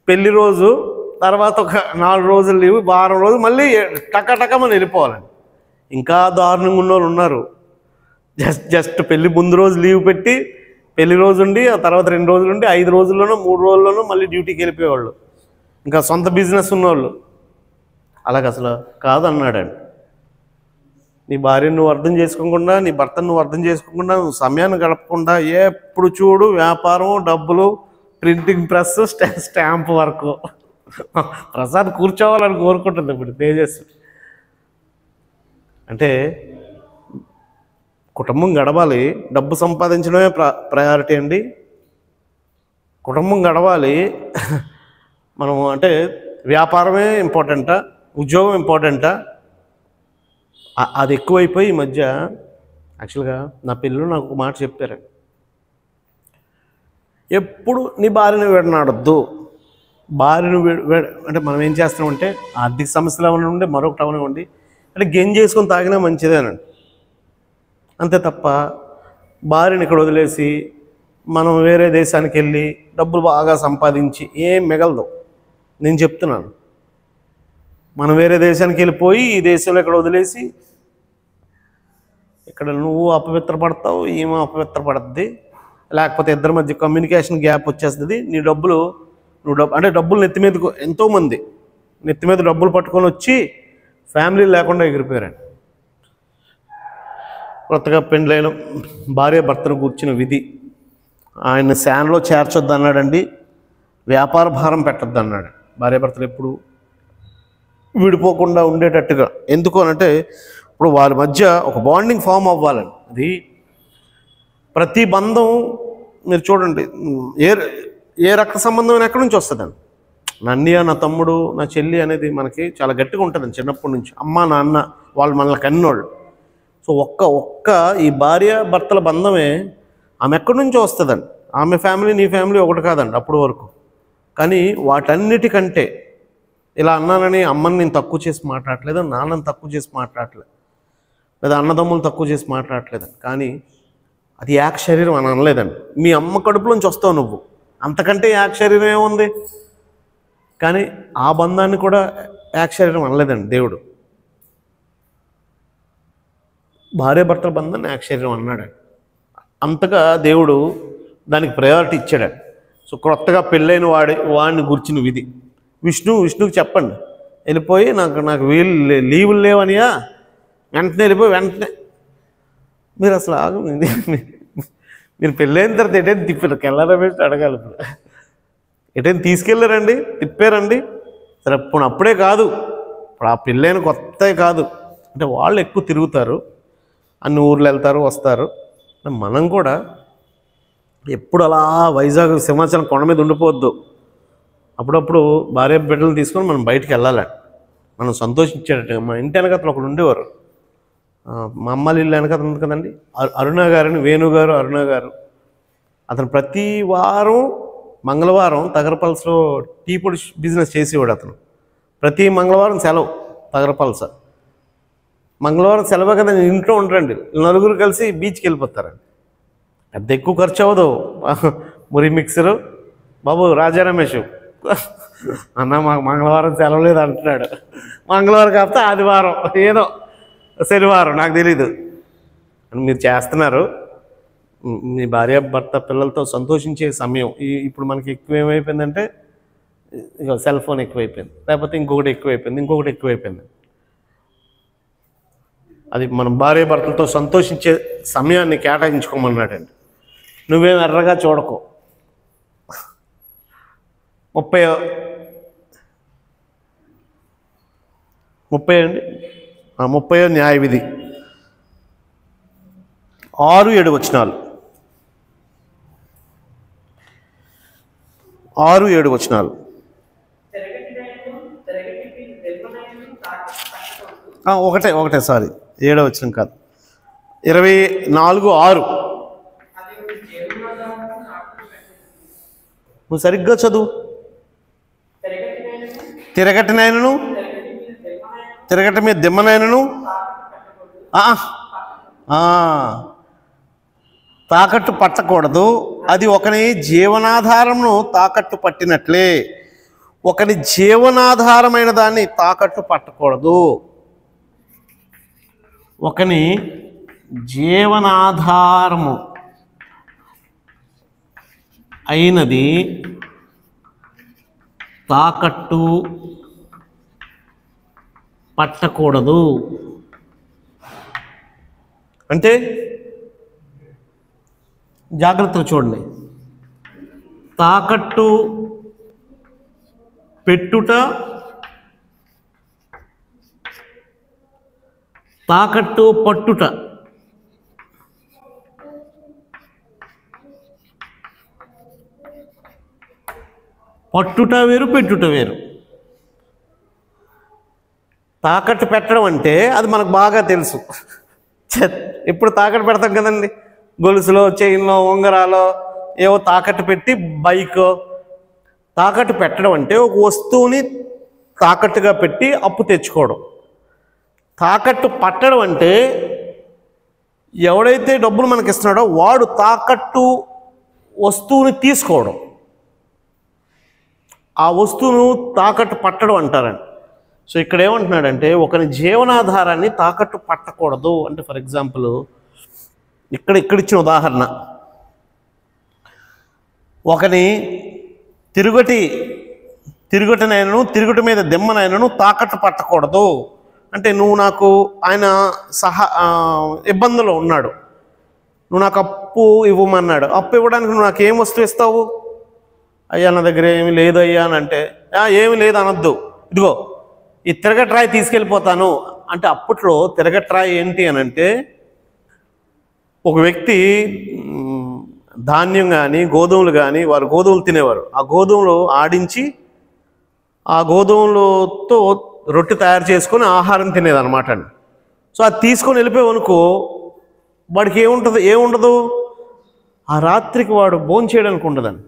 పెళ్లి రోజు, తర్వాత ఒక 4 రోజులు లీవు, వారం రోజు మళ్ళీ టకటకమని వెళ్ళిపోవాలండి. ఇంకా దారుణంగా ఉన్న వాళ్ళు ఉన్నారు. జస్ట్ పెళ్లి ముందు రోజు లీవ్ పెట్టి పెళ్లి రోజు ఉండి ఆ తర్వాత 2 రోజులు ఉండి 5 రోజుల్లోనో 3 రోజుల్లోనో మళ్ళీ డ్యూటీకి వెళ్ళిపోయేవాళ్ళు. ఇంకా సొంత బిజినెస్ ఉన్నవాళ్ళు. అలాగ అసలు కాదన్నాడండి. నీ భార్యను నువ్వు అర్థం చేసుకోకుండా, నీ భర్తను నువ్వు అర్థం చేసుకోకుండా, నువ్వు సమయాన్ని గడపకుండా ఎప్పుడు చూడు వ్యాపారం, డబ్బులు, printing press, stamp work. Prasad కూర్చోవాలని కోరుకుంటుంది ఇప్పుడు తేజస్. అంటే కుటుంబం గడవాలి, డబ్బు సంపాదించడమే ప్రయారిటీ అండి. కుటుంబం గడవాలి. మనం అంటే వ్యాపారమే ఇంపార్టెంటా, ఉద్యోగం ఇంపార్టెంటా? అది ఎక్కువైపోయి ఈ మధ్య. యాక్చువల్గా నా పిల్లలు నాకు ఒక మాట చెప్పారండి, ఎప్పుడు నీ భార్యను విడనాడొద్దు. భార్యను అంటే మనం ఏం చేస్తామంటే ఆర్థిక సమస్యలు అవనివ్వండి, మరొకటి అవనివ్వండి, అంటే గెంజి చేసుకొని తాగినా మంచిదేనండి. అంతే తప్ప భార్యను ఇక్కడ వదిలేసి మనం వేరే దేశానికి వెళ్ళి డబ్బులు బాగా సంపాదించి ఏం మిగలదు. నేను చెప్తున్నాను, మనం వేరే దేశానికి వెళ్ళిపోయి ఈ దేశంలో ఇక్కడ వదిలేసి ఇక్కడ నువ్వు అపవిత్రపడతావు, ఈమె అపవిత్రపడుద్ది, లేకపోతే ఇద్దరి మధ్య కమ్యూనికేషన్ గ్యాప్ వచ్చేస్తుంది. నీ డబ్బులు అంటే డబ్బులు నెత్తి మీద, ఎంతోమంది నెత్తి మీద డబ్బులు పట్టుకొని వచ్చి ఫ్యామిలీ లేకుండా ఎగిరిపోయారండి. కొత్తగా పెండ్లైన భార్య భర్తను కూర్చున్న విధి. ఆయన శాన్లో చేర్చొద్దు అన్నాడండి. వ్యాపార భారం పెట్టద్దు అన్నాడు. భార్యాభర్తలు ఎప్పుడు విడిపోకుండా ఉండేటట్టుగా. ఎందుకు అనంటే ఇప్పుడు వాళ్ళ మధ్య ఒక బాండింగ్ ఫామ్ అవ్వాలని. అది ప్రతి బంధం మీరు చూడండి, ఏ రక్త సంబంధం ఎక్కడి నుంచి వస్తుందండి. నా అన్నయ్య, నా తమ్ముడు, నా చెల్లి అనేది మనకి చాలా గట్టిగా ఉంటుందండి చిన్నప్పటి నుంచి. అమ్మ నాన్న వాళ్ళు మనల్ని కన్నోళ్ళు. సో ఒక్క ఈ భార్య భర్తల బంధమే ఆమె ఎక్కడి నుంచో వస్తుందండి. ఆమె ఫ్యామిలీ నీ ఫ్యామిలీ ఒకటి కాదండి అప్పటి వరకు. కానీ వాటన్నిటికంటే ఇలా అన్నానని అమ్మని నేను తక్కువ చేసి మాట్లాడలేదు, నాన్నని తక్కువ చేసి మాట్లాడలేదు, లేదా అన్నదమ్ములు తక్కువ చేసి మాట్లాడలేదు. కానీ అది ఏక శరీరం అని అనలేదండి. మీ అమ్మ కడుపులోంచి వస్తావు నువ్వు, అంతకంటే ఏక శరీరం ఏముంది? కానీ ఆ బంధాన్ని కూడా ఏక శరీరం అనలేదండి దేవుడు. భార్యాభర్తల బంధాన్ని ఏక శరీరం అన్నాడు. అంతగా దేవుడు దానికి ప్రయారిటీ ఇచ్చాడు. సో కొత్తగా పెళ్ళైన వాడిని గుర్చిన విధి. విష్ణువుకి చెప్పండి, వెళ్ళిపోయి నాకు లీవులు లేవనియా, వెంటనే వెళ్ళిపోయి వెంటనే మీరు అసలు ఆగు, మీరు పెళ్ళైన తర్వాత ఎటైనా తిప్పారు, కెళ్ళారా వేసి అడగాలి. ఇప్పుడు ఎటైనా తీసుకెళ్ళారండి, తిప్పారండి. సరే అప్పుడే కాదు, ఇప్పుడు ఆ పెళ్ళైన కొత్త కాదు, అంటే వాళ్ళు ఎక్కువ తిరుగుతారు, అన్ని ఊర్లు వెళ్తారు వస్తారు. మనం కూడా ఎప్పుడు అలా వైజాగ్ సింహాచలం కొండ మీద ఉండిపోవద్దు. అప్పుడప్పుడు భార్య బిడ్డలు తీసుకొని మనం బయటికి వెళ్ళాలి, మనం సంతోషించేటట్టుగా. మా ఇంటి వెనకతలు ఒకడు ఉండేవారు, మా అమ్మాలి ఇల్లు వెనకత ఉంది కదండి, అరుణ గారని, వేణు గారు, అరుణ గారు. అతను ప్రతి వారం మంగళవారం తగరపల్సలో టీ పొడి బిజినెస్ చేసేవాడు. అతను ప్రతి మంగళవారం సెలవు తగరపల్స. మంగళవారం సెలవు కదా, ఇంట్లో ఉండరండి, నలుగురు కలిసి బీచ్కి వెళ్ళిపోతారండి. పెద్ద ఎక్కువ ఖర్చు అవ్వదు. మురి మిక్సరు, బాబు రాజా రమేష్ అన్న మాకు మంగళవారం సెలవు లేదు అంటున్నాడు. మంగళవారం కాకపోతే ఆదివారం, ఏదో శనివారం, నాకు తెలీదు. మీరు చేస్తున్నారు, మీ భార్య భర్త పిల్లలతో సంతోషించే సమయం. ఇప్పుడు మనకి ఎక్కువ ఏమైపోయిందంటే ఇక సెల్ ఫోన్ ఎక్కువైపోయింది, లేకపోతే ఇంకొకటి ఎక్కువైపోయింది. అది మనం భార్య భర్తలతో సంతోషించే సమయాన్ని కేటాయించుకోమన్నాడండి. నువ్వేం ఎర్రగా చూడకు. 30 న్యాయ విధి 6-7 వచనాలు. 6-7 వచనాలు. ఒకటే సారీ, 7వ వచనం కాదు, 24:6. నువ్వు సరిగ్గా చదువు. తిరగటినైనను, తిరగటి మీద దిమ్మనైనను తాకట్టు పట్టకూడదు. అది ఒకని జీవనాధారమును తాకట్టు పట్టినట్లే. ఒకని జీవనాధారమైన దాన్ని తాకట్టు పట్టకూడదు. ఒకని జీవనాధారము అయినది తాకట్టు పట్టకూడదు. అంటే జాగ్రత్తగా చూడండి. తాకట్టు పెట్టుట, తాకట్టు పట్టుట. పట్టుట వేరు, పెట్టుట వేరు. తాకట్టు పెట్టడం అంటే అది మనకు బాగా తెలుసు. ఇప్పుడు తాకట్టు పెడతాం కదండి, గొలుసులో, చైన్లో, ఉంగరాలో ఏవో తాకట్టు పెట్టి, బైక్. తాకట్టు పెట్టడం అంటే ఒక వస్తువుని తాకట్టుగా పెట్టి అప్పు తెచ్చుకోవడం. తాకట్టు పట్టడం అంటే ఎవడైతే డబ్బులు మనకి ఇస్తున్నాడో వాడు తాకట్టు వస్తువుని తీసుకోవడం. ఆ వస్తువును తాకట్టు పట్టడం అంటారండి. సో ఇక్కడ ఏమంటున్నాడంటే ఒకని జీవనాధారాన్ని తాకట్టు పట్టకూడదు. అంటే ఫర్ ఎగ్జాంపుల్ ఇక్కడిచ్చిన ఉదాహరణ, ఒకని తిరుగటినైనను, తిరుగుటి మీద దిమ్మనైనను తాకట్టు పట్టకూడదు. అంటే నువ్వు నాకు, ఆయన ఇబ్బందులో ఉన్నాడు, నువ్వు నాకు అప్పు ఇవ్వమన్నాడు. అప్పు ఇవ్వడానికి నువ్వు నాకు ఏం వస్తువు ఇస్తావు? అయ్యా నా దగ్గర ఏమి లేదు అయ్యా అని అంటే, ఏమి లేదు అనొద్దు, ఇదిగో ఈ తిరగట్రాయి తీసుకెళ్ళిపోతాను అంటే. అప్పట్లో తిరగట్రాయి ఏంటి అని అంటే, ఒక వ్యక్తి ధాన్యం కానీ గోధుమలు కానీ, వారు గోధుమలు తినేవారు, ఆ గోధుమలు ఆడించి ఆ గోధుమలతో రొట్టె తయారు చేసుకొని ఆహారం తినేదన్నమాట అండి. సో అది తీసుకొని వెళ్ళిపోయావనుకో, వాడికి ఏముండదు, ఆ రాత్రికి వాడు భోజనం చేయడానికి ఉండదండి.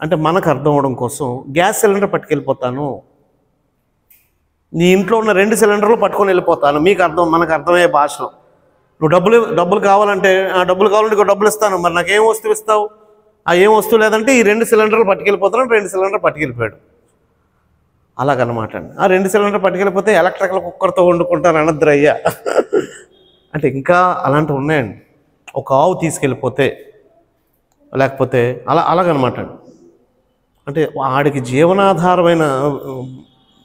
అంటే మనకు అర్థం అవడం కోసం గ్యాస్ సిలిండర్ పట్టుకెళ్ళిపోతాను, నీ ఇంట్లో ఉన్న 2 సిలిండర్లు పట్టుకొని వెళ్ళిపోతాను, మనకు అర్థమయ్యే భాషలో. నువ్వు డబ్బులు కావాలంటే, డబ్బులు డబ్బులు ఇస్తాను, మరి నాకు ఏం వస్తువు ఇస్తావు? ఆ ఏం వస్తువు లేదంటే ఈ 2 సిలిండర్లు పట్టుకెళ్ళిపోతాను. 2 సిలిండర్ పట్టుకెళ్ళిపోయాడు. అలాగనమాట అండి. ఆ 2 సిలిండర్ పట్టుకెళ్ళిపోతే ఎలక్ట్రికల్ కుక్కర్తో వండుకుంటాను అనద్రయ్యా. అంటే ఇంకా అలాంటివి ఉన్నాయండి. ఒక ఆవు తీసుకెళ్ళిపోతే, లేకపోతే అలాగనమాట అండి. అంటే వాడికి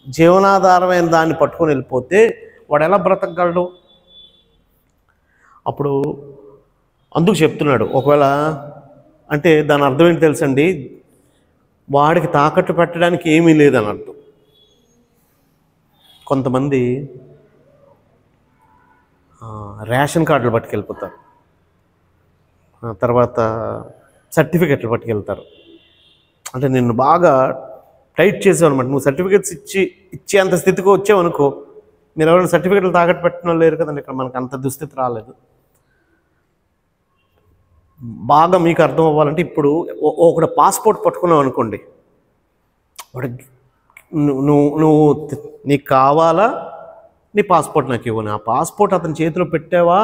జీవనాధారమైన దాన్ని పట్టుకొని వెళ్ళిపోతే వాడు ఎలా బ్రతకగలడు? అప్పుడు అందుకు చెప్తున్నాడు, ఒకవేళ అంటే దాని అర్థం ఏంటి తెలుసండి, వాడికి తాకట్టు పెట్టడానికి ఏమీ లేదని అర్థం. కొంతమంది రేషన్ కార్డులు పట్టుకెళ్ళిపోతారు, తర్వాత సర్టిఫికెట్లు పట్టుకెళ్తారు. అంటే నిన్ను బాగా టైట్ చేసావన్నమాట. నువ్వు సర్టిఫికేట్స్ ఇచ్చేంత స్థితికి వచ్చావనుకో, మీరు ఎవరైనా సర్టిఫికేట్లు తాకట్టు పెట్టిన వాళ్ళు లేరు కదండి, ఇక్కడ మనకు అంత దుస్థితి రాలేదు. బాగా మీకు అర్థం అవ్వాలంటే, ఇప్పుడు ఒకటి పాస్పోర్ట్ పట్టుకున్నావు అనుకోండి, వాడు నువ్వు నీకు కావాలా, నీ పాస్పోర్ట్ నాకు ఇవ్వను, ఆ పాస్పోర్ట్ అతని చేతిలో పెట్టావా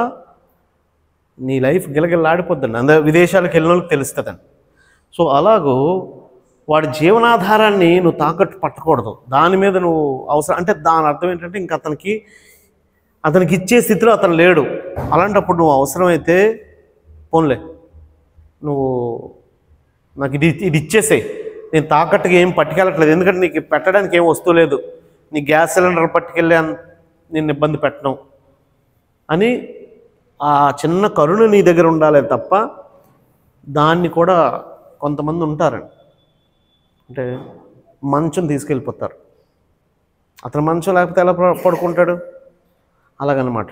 నీ లైఫ్ గిలగిల్లాడిపోద్దండి. అందరూ విదేశాలకు వెళ్ళిన వాళ్ళకి తెలుస్తుందండి. సో అలాగూ వాడి జీవనాధారాన్ని నువ్వు తాకట్టు పట్టకూడదు. దాని మీద నువ్వు అవసరం అంటే దాని అర్థం ఏంటంటే ఇంక అతనికి ఇచ్చే స్థితిలో అతను లేడు. అలాంటప్పుడు నువ్వు అవసరమైతే పోన్లే, నువ్వు నాకు ఇది ఇచ్చేసేయి, నేను తాకట్టుగా ఏం పట్టుకెళ్ళట్లేదు, ఎందుకంటే నీకు పెట్టడానికి ఏం వస్తువు లేదు, నీ గ్యాస్ సిలిండర్ పట్టుకెళ్ళి నేను ఇబ్బంది పెట్టను అని ఆ చిన్న కరుణ నీ దగ్గర ఉండాలి తప్ప, దాన్ని కూడా కొంతమంది ఉంటారండి, అంటే మంచం తీసుకెళ్ళిపోతారు. అతను మంచం లేకపోతే ఎలా పడుకుంటాడు, అలాగనమాట.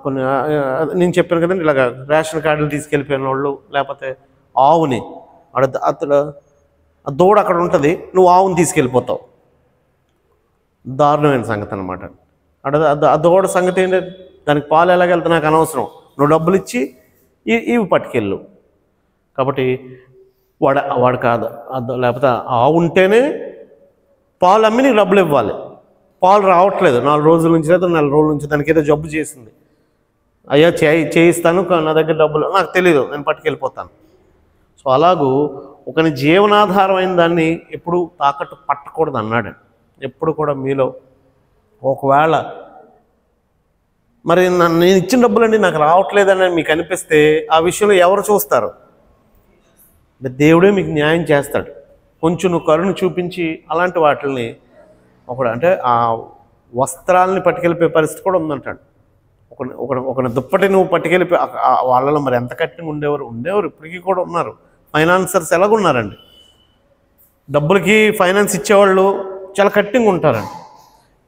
కొన్ని నేను చెప్పాను కదండి, ఇలాగ రేషన్ కార్డులు తీసుకెళ్ళిపోయిన వాళ్ళు, లేకపోతే ఆవుని అతడు ఆ దూడ అక్కడ ఉంటుంది, నువ్వు ఆవుని తీసుకెళ్ళిపోతావు, దారుణమైన సంగతి అనమాట. ఆ దూడ సంగతి ఏంటంటే దానికి పాలు ఎలాగెళ్తా నాకు అనవసరం, నువ్వు డబ్బులు ఇచ్చి ఇవి పట్టుకెళ్ళు. కాబట్టి వాడు కాదు, లేకపోతే ఆవు ఉంటేనే పాలు అమ్మి నీకు డబ్బులు ఇవ్వాలి. పాలు రావట్లేదు 4 రోజుల నుంచి, లేదా 4 రోజుల నుంచి, దానికి ఏదో జబ్బు చేసింది, అయ్యా చేయిస్తాను, నా దగ్గర డబ్బులు నాకు తెలీదు, నేను పట్టుకెళ్ళిపోతాను. సో అలాగూ ఒకని జీవనాధారమైన దాన్ని ఎప్పుడు తాకట్టు పట్టకూడదు అన్నాడు. ఎప్పుడు కూడా మీలో ఒకవేళ మరి నేను ఇచ్చిన డబ్బులండి నాకు రావట్లేదని మీకు అనిపిస్తే ఆ విషయంలో ఎవరు చూస్తారు? దేవుడే మీకు న్యాయం చేస్తాడు. కొంచెం నువ్వు కరుణ చూపించి అలాంటి వాటిని అంటే ఆ వస్త్రాలని పట్టుకెళ్ళిపోయే పరిస్థితి కూడా ఉందంటాడు. ఒక దుప్పటి నువ్వు పట్టుకెళ్ళిపోయి వాళ్ళలో మరి ఎంత కట్టిన ఉండేవారు ఇప్పటికీ కూడా ఉన్నారు. ఫైనాన్సర్స్ ఎలాగున్నారండి, డబ్బులకి ఫైనాన్స్ ఇచ్చేవాళ్ళు చాలా కట్టింగ్ ఉంటారండి.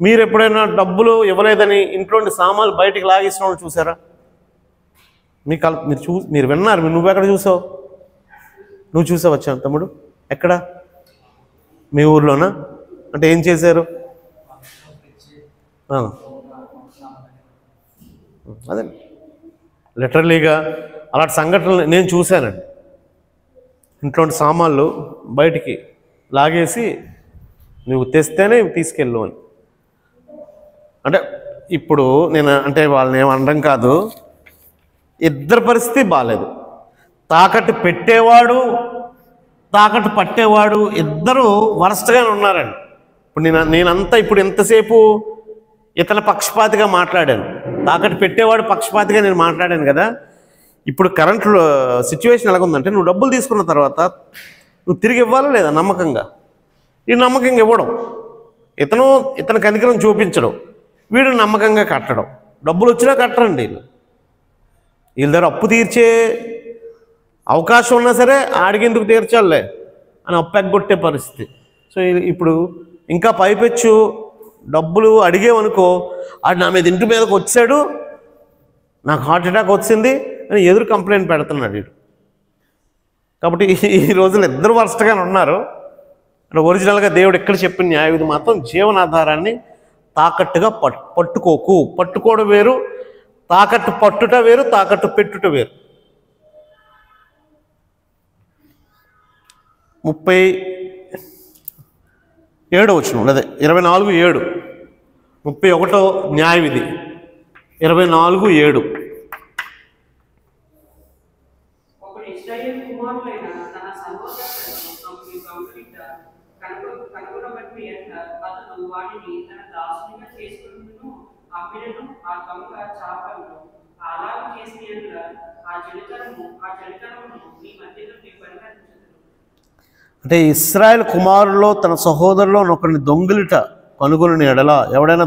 మీరు ఎప్పుడైనా డబ్బులు ఇవ్వలేదని ఇంట్లోండి సామాన్లు బయటికి లాగేసిన వాళ్ళు చూసారా? మీరు విన్నారు, నువ్వెక్కడ చూసావు? నువ్వు చూసావచ్చా తమ్ముడు? ఎక్కడ? మీ ఊర్లోనా? అంటే ఏం చేశారు? అదే లిటరలీగా అలాంటి సంఘటనలు నేను చూశానండి. ఇంట్లోంటి సామాన్లు బయటికి లాగేసి నువ్వు తెస్తేనే తీసుకెళ్ళు అని. అంటే ఇప్పుడు నేను అంటే వాళ్ళని ఏమనడం కాదు, ఇద్దరి పరిస్థితి బాగాలేదు. తాకట్టు పెట్టేవాడు, తాకట్టు పట్టేవాడు ఇద్దరు వరస్ట్గానే ఉన్నారండి. ఇప్పుడు నేనంతా ఇప్పుడు ఎంతసేపు ఇతర పక్షపాతిగా మాట్లాడాను, తాకట్టు పెట్టేవాడు పక్షపాతిగా నేను మాట్లాడాను కదా. ఇప్పుడు కరెంట్ సిచ్యువేషన్ ఎలాగుందంటే, నువ్వు డబ్బులు తీసుకున్న తర్వాత నువ్వు తిరిగి ఇవ్వాలా లేదా నమ్మకంగా? ఈ నమ్మకంగా ఇవ్వడం, ఇతను కనికరం చూపించడం, వీడు నమ్మకంగా కట్టడం. డబ్బులు వచ్చినా కట్టరండి వీళ్ళ దగ్గర. అప్పు తీర్చే అవకాశం ఉన్నా సరే ఆడికెందుకు తీర్చాలే అని అప్పు ఎగ్గొట్టే పరిస్థితి. సో ఇప్పుడు ఇంకా పైపెచ్చు డబ్బులు అడిగేవనుకో, ఆడు నా మీద ఇంటి మీదకి వచ్చాడు, నాకు హార్ట్ అటాక్ వచ్చింది అని ఎదురు కంప్లైంట్ పెడుతున్నాడు వీడు. కాబట్టి ఈ రోజులు ఇద్దరు వరస్ట్గానే ఉన్నారు. అంటే ఒరిజినల్గా దేవుడు ఎక్కడ చెప్పిన న్యాయ విధి మాత్రం జీవనాధారాన్ని తాకట్టుగా పట్టుకోకు. పట్టుకోవడం వేరు, తాకట్టు పట్టుట వేరు, తాకట్టు పెట్టుట వేరు. 37వ వచనం లేదా 24:7, 31వ న్యాయ విధి 24:7. ఒకడు ఇశ్రాయేలు కుమారులైన తన సహోదరులను కనుగొనబట్టి అతను వాడిని తన దాసునిగా చేసుకున్నను అమ్మినను ఆ దొంగ చాపలను అలాగ చేసిన ఆ చెడుతనమును మీ మధ్యలో పరిహరించదు. అంటే ఇశ్రాయేలు కుమారుల్లో తన సహోదరులో ఒకరిని దొంగిలిట కనుగొని ఎడల, ఎవడైనా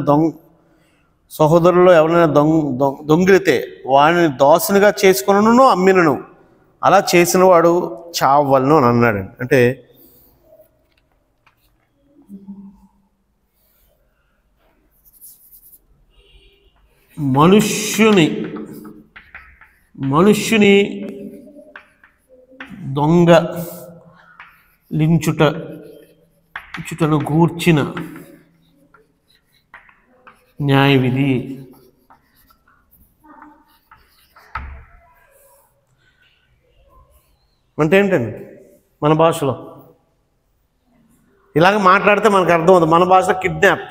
సహోదరుల్లో ఎవరైనా దొంగిలితే వాడిని దాసునిగా చేసుకును అమ్మినను, అలా చేసిన వాడు చావలను అని అన్నాడు. అంటే మనుష్యుని దొంగ లించుట ఇచ్చుటను గూర్చిన న్యాయ విధి. అంటే ఏంటండి మన భాషలో ఇలాగ మాట్లాడితే మనకు అర్థం అవుతుంది. మన భాషలో కిడ్నాప్,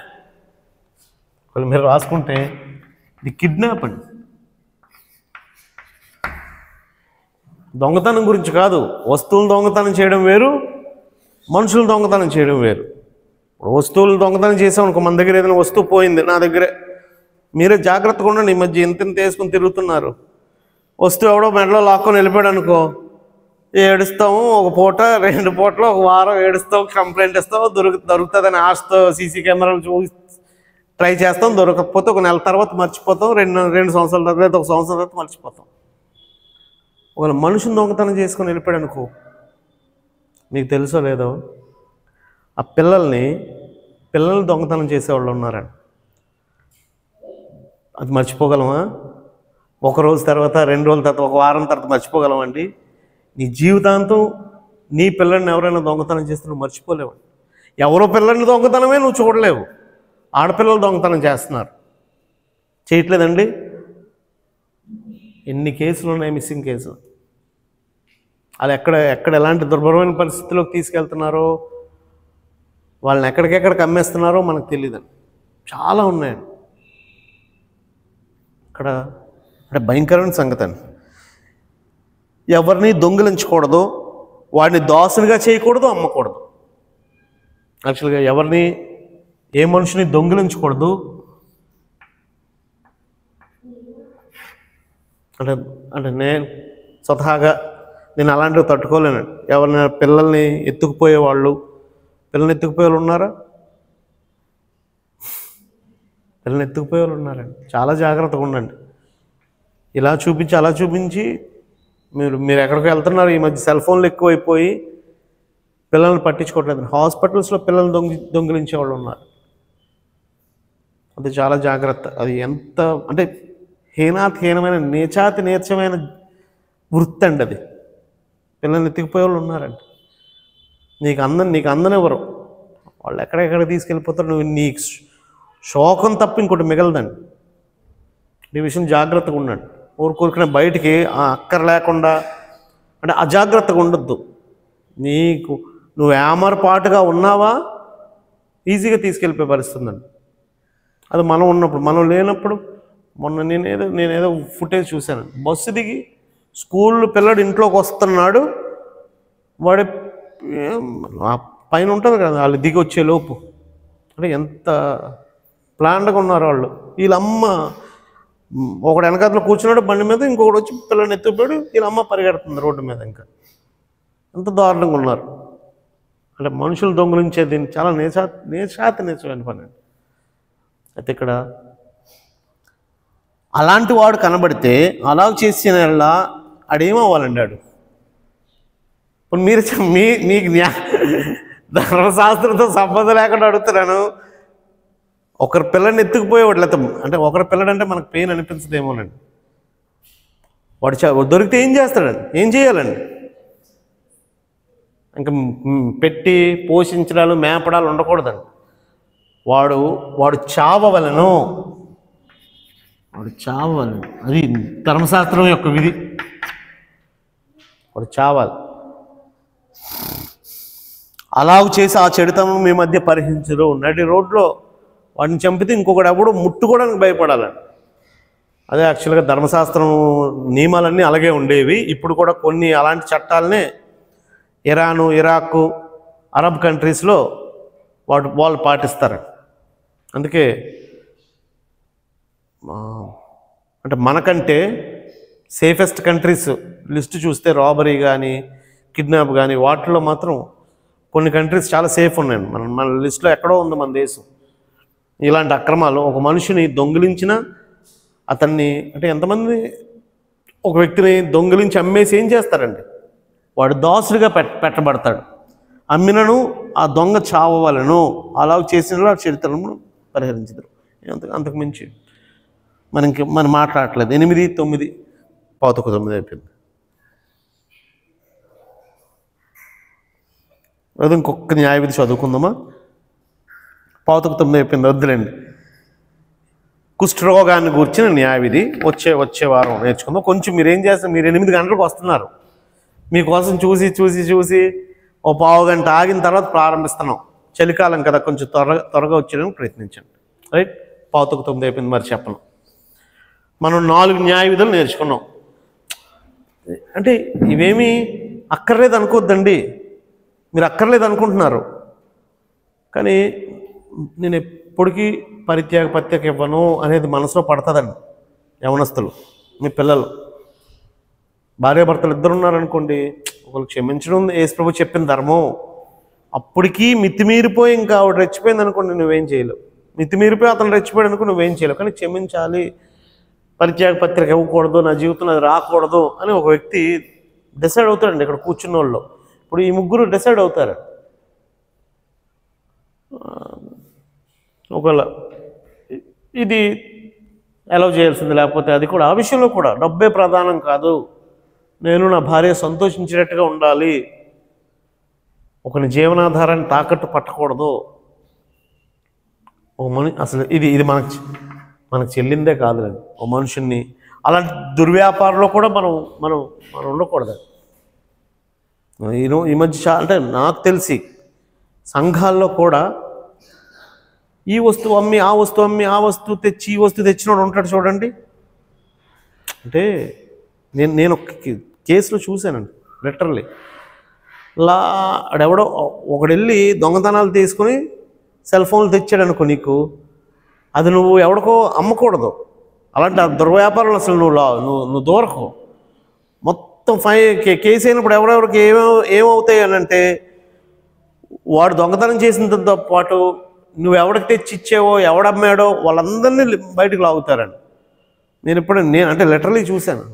వాళ్ళు మీరు రాసుకుంటే ఇది కిడ్నాప్ అండి. దొంగతనం గురించి కాదు, వస్తువులు దొంగతనం చేయడం వేరు, మనుషులు దొంగతనం చేయడం వేరు. ఇప్పుడు వస్తువులు దొంగతనం చేసామనుకో, మన దగ్గర ఏదైనా వస్తువు పోయింది, నా దగ్గరే, మీరే జాగ్రత్తగా ఉండండి. ఈ మధ్య ఎంత వేసుకుని తిరుగుతున్నారు. వస్తువు ఎవడో మెడలో లాక్కొని వెళ్ళిపోయాడు అనుకో, ఏడుస్తాము. ఒక పూట 2 పూటలు, ఒక వారం ఏడుస్తావు, కంప్లైంట్ ఇస్తావు, దొరుకుతుందని ఆశతో సీసీ కెమెరాలు ట్రై చేస్తాం. దొరకకపోతే ఒక నెల తర్వాత మర్చిపోతాం, 2 సంవత్సరాల తర్వాత, 1 సంవత్సరం తర్వాత మర్చిపోతాం. ఒకవేళ మనుషుని దొంగతనం చేసుకొని వెళ్ళిపోయాడు అనుకో, మీకు తెలుసో లేదో, ఆ పిల్లల్ని దొంగతనం చేసేవాళ్ళు ఉన్నారండి. అది మర్చిపోగలమా? 1 రోజు తర్వాత, 2 రోజుల తర్వాత, 1 వారం తర్వాత మర్చిపోగలమండి? నీ జీవితాంతం నీ పిల్లల్ని ఎవరైనా దొంగతనం చేస్తే నువ్వు మర్చిపోలేవండి. ఎవరో పిల్లల్ని దొంగతనమే నువ్వు చూడలేవు. ఆడపిల్లలు దొంగతనం చేస్తున్నారు, చేయట్లేదండి? ఎన్ని కేసులు ఉన్నాయి, మిస్సింగ్ కేసులు. వాళ్ళు ఎక్కడ ఎలాంటి దుర్భరమైన పరిస్థితుల్లోకి తీసుకెళ్తున్నారో, వాళ్ళని ఎక్కడికెక్కడికి అమ్మేస్తున్నారో మనకు తెలియదండి. చాలా ఉన్నాయండి ఇక్కడ. అంటే భయంకరమైన సంగతి అండి. ఎవరిని దొంగిలించకూడదు, వాడిని దాసునిగా చేయకూడదు, అమ్మకూడదు. యాక్చువల్గా ఎవరిని, ఏ మనిషిని దొంగిలించకూడదు. అంటే నేను స్వతహాగా నేను అలాంటివి తట్టుకోలేనండి. ఎవరైనా పిల్లల్ని ఎత్తుకుపోయే వాళ్ళు ఉన్నారా? పిల్లల్ని ఎత్తుకుపోయే వాళ్ళు ఉన్నారండి. చాలా జాగ్రత్తగా ఉండండి. ఇలా చూపించి అలా చూపించి మీరు ఎక్కడికి వెళ్తున్నారు? ఈ మధ్య సెల్ ఫోన్లు ఎక్కువైపోయి పిల్లల్ని పట్టించుకోవట్లేదు. హాస్పిటల్స్లో పిల్లల్ని దొంగిలించే వాళ్ళు ఉన్నారు. అది చాలా జాగ్రత్త. అది ఎంత అంటే హీనమైన నీచమైన వృత్తి అండి అది. పిల్లల్ని ఎత్తుకుపోయే వాళ్ళు ఉన్నారండి. నీకు అందనివ్వరు. వాళ్ళు ఎక్కడెక్కడ తీసుకెళ్ళిపోతారు. నువ్వు నీ శోకం తప్ప ఇంకోటి మిగలదండి. ఈ విషయం జాగ్రత్తగా ఉండండి. ఊరుకూరుకునే బయటికి అక్కర లేకుండా, అంటే అజాగ్రత్తగా ఉండొద్దు. నువ్వు ఏమరపాటుగా ఉన్నావా, ఈజీగా తీసుకెళ్ళిపోయే పరిస్థితుందండి. అది మనం ఉన్నప్పుడు. మనం లేనప్పుడు, మొన్న నేనేదో ఫుటేజ్ చూశాను. బస్సు దిగి స్కూల్ పిల్లడు ఇంట్లోకి వస్తున్నాడు, వాడి పైన ఉంటుంది కదా, వాళ్ళు దిగి వచ్చే లోపు, అంటే ఎంత ప్లాన్డ్గా ఉన్నారు వాళ్ళు. వీళ్ళమ్మ ఒకడు వెనకాతలో కూర్చున్నాడు బండి మీద, ఇంకొకటి వచ్చి పిల్లల్ని ఎత్తుపోయాడు, వీళ్ళమ్మ పరిగెడుతుంది రోడ్డు మీద. ఇంకా ఎంత దారుణంగా ఉన్నారు. అంటే మనుషులు దొంగిలించేది చాలా నీచమైన పని అండి. అయితే ఇక్కడ అలాంటి వాడు కనబడితే అలా చేసిన ఆడేమవ్వాలండి? ఇప్పుడు మీకు ధర్మశాస్త్రంతో సంబంధం లేకుండా అడుగుతున్నాను. ఒకరి పిల్లని ఎత్తుకుపోయేవాడు, అంటే ఒకరి పిల్లడంటే మనకు పెయిన్ అనిపించదేమోనండి. వాడు దొరికితే ఏం చేస్తాడండి? ఏం చేయాలండి? ఇంకా పెట్టి పోషించడాలు, మేపడాలు ఉండకూడదండి. వాడు చావవలను. అది ధర్మశాస్త్రం యొక్క విధి. వాడు చావాలి. అలాగ చేసి ఆ చెడుతనం మీ మధ్య పరిహరించరు. నడి రోడ్లో వాడిని చంపితే ఇంకొకటి ఎవడు ముట్టుకోవడానికి భయపడాలండి. అదే యాక్చువల్గా ధర్మశాస్త్రం నియమాలన్నీ అలాగే ఉండేవి. ఇప్పుడు కూడా కొన్ని అలాంటి చట్టాలనే ఇరాను, ఇరాకు, అరబ్ కంట్రీస్లో వాళ్ళు పాటిస్తారు. అందుకే అంటే మనకంటే సేఫెస్ట్ కంట్రీస్ లిస్ట్ చూస్తే రాబరీ కానీ, కిడ్నాప్ కానీ, వాటిలో మాత్రం కొన్ని కంట్రీస్ చాలా సేఫ్ ఉన్నాయండి. మన లిస్టులో ఎక్కడో ఉంది మన దేశం. ఇలాంటి అక్రమాలు, ఒక మనిషిని దొంగిలించిన అతన్ని, అంటే ఎంతమంది ఒక వ్యక్తిని దొంగిలించి అమ్మేసి ఏం చేస్తారండి? వాడు దాసుడిగా పెట్టబడతాడు. అమ్మినను ఆ దొంగ చావవలను. అలా చేసిన ఆ చరిత్రను పరిహరించదు. అంతకు మించి మనం మాట్లాడట్లేదు. 8, 9, 9 అయిపోయింది. లేదా ఇంకొక న్యాయవిధి చదువుకుందామా? పావుతకు 9 అయిపోయింది, వద్దులేండి. కుష్ఠరోగాన్ని గూర్చిన న్యాయవిధి వచ్చే వారం నేర్చుకుందాం. కొంచెం మీరు ఏం చేస్తారు, మీరు 8 గంటలకు వస్తున్నారు, మీకోసం చూసి ఓ పావు గంట ఆగిన తర్వాత ప్రారంభిస్తున్నాం. చలికాలం కదా, కొంచెం త్వరగా వచ్చేయడానికి ప్రయత్నించండి. రైట్? పావుతకు 9 అయిపోయింది, మరి చెప్పను. మనం 4 న్యాయవిధులు నేర్చుకున్నాం. అంటే ఇవేమీ అక్కర్లేదు అనుకోద్దండి, మీరు అక్కర్లేదు అనుకుంటున్నారు. కానీ నేను ఎప్పటికీ పరిత్యాగ ఇవ్వను అనేది మనసులో పడుతుందండి. యవనస్తులు, మీ పిల్లలు, భార్యాభర్తలు ఇద్దరు ఉన్నారనుకోండి, ఒకరు క్షమించడం యేసుప్రభు చెప్పిన ధర్మం. అప్పటికీ మితిమీరిపోయి ఇంకా ఆవిడ రెచ్చిపోయింది అనుకోండి, నువ్వేం చేయలేవు. మితిమీరిపోయి అతను రెచ్చిపోయాడు అనుకో, నువ్వేం చేయలేవు. కానీ క్షమించాలి, పరిత్యాగ ఇవ్వకూడదు, నా జీవితంలో అది రాకూడదు అని ఒక వ్యక్తి డిసైడ్ అవుతాడండి. ఇక్కడ కూర్చున్న వాళ్ళు ఇప్పుడు ఈ ముగ్గురు డిసైడ్ అవుతారు. ఒకవేళ ఇది అలౌ చేయాల్సింది, లేకపోతే అది కూడా ఆ విషయంలో కూడా డబ్బే ప్రధానం కాదు, నేను నా భార్య సంతోషించేటట్టుగా ఉండాలి, ఒకని జీవనాధారాన్ని తాకట్టు పట్టకూడదు. అసలు ఇది మనకు చెల్లిందే కాదులేండి. ఓ మనుషుల్ని అలాంటి దుర్వ్యాపారంలో కూడా మనం ఉండకూడదు. ఈ మధ్య అంటే నాకు తెలిసి సంఘాల్లో కూడా ఈ వస్తువు అమ్మి ఆ వస్తువు అమ్మి ఆ వస్తువు తెచ్చి ఈ వస్తువు తెచ్చినోడు ఉంటాడు చూడండి. అంటే నేను ఒక కేసులో చూశానండి, లిటరల్లీ. ఆడెవడో ఒకడు వెళ్ళి దొంగతనాలు తీసుకుని సెల్ ఫోన్లు తెచ్చాడు అనుకో, నీకు అది నువ్వు ఎవడికో అమ్మకూడదు. అలాంటి ఆ దుర్వ్యాపారంలో అసలు నువ్వు దూరకు. మొత్తం కేసు అయినప్పుడు ఎవరెవరికి ఏమవుతాయి అని అంటే, వాడు దొంగతనం చేసినంత పాటు నువ్వు ఎవడికి తెచ్చి ఇచ్చావో, ఎవడమ్మాడో వాళ్ళందరినీ బయటకు లాగుతారండి. నేను అంటే లిటరలీ చూశాను.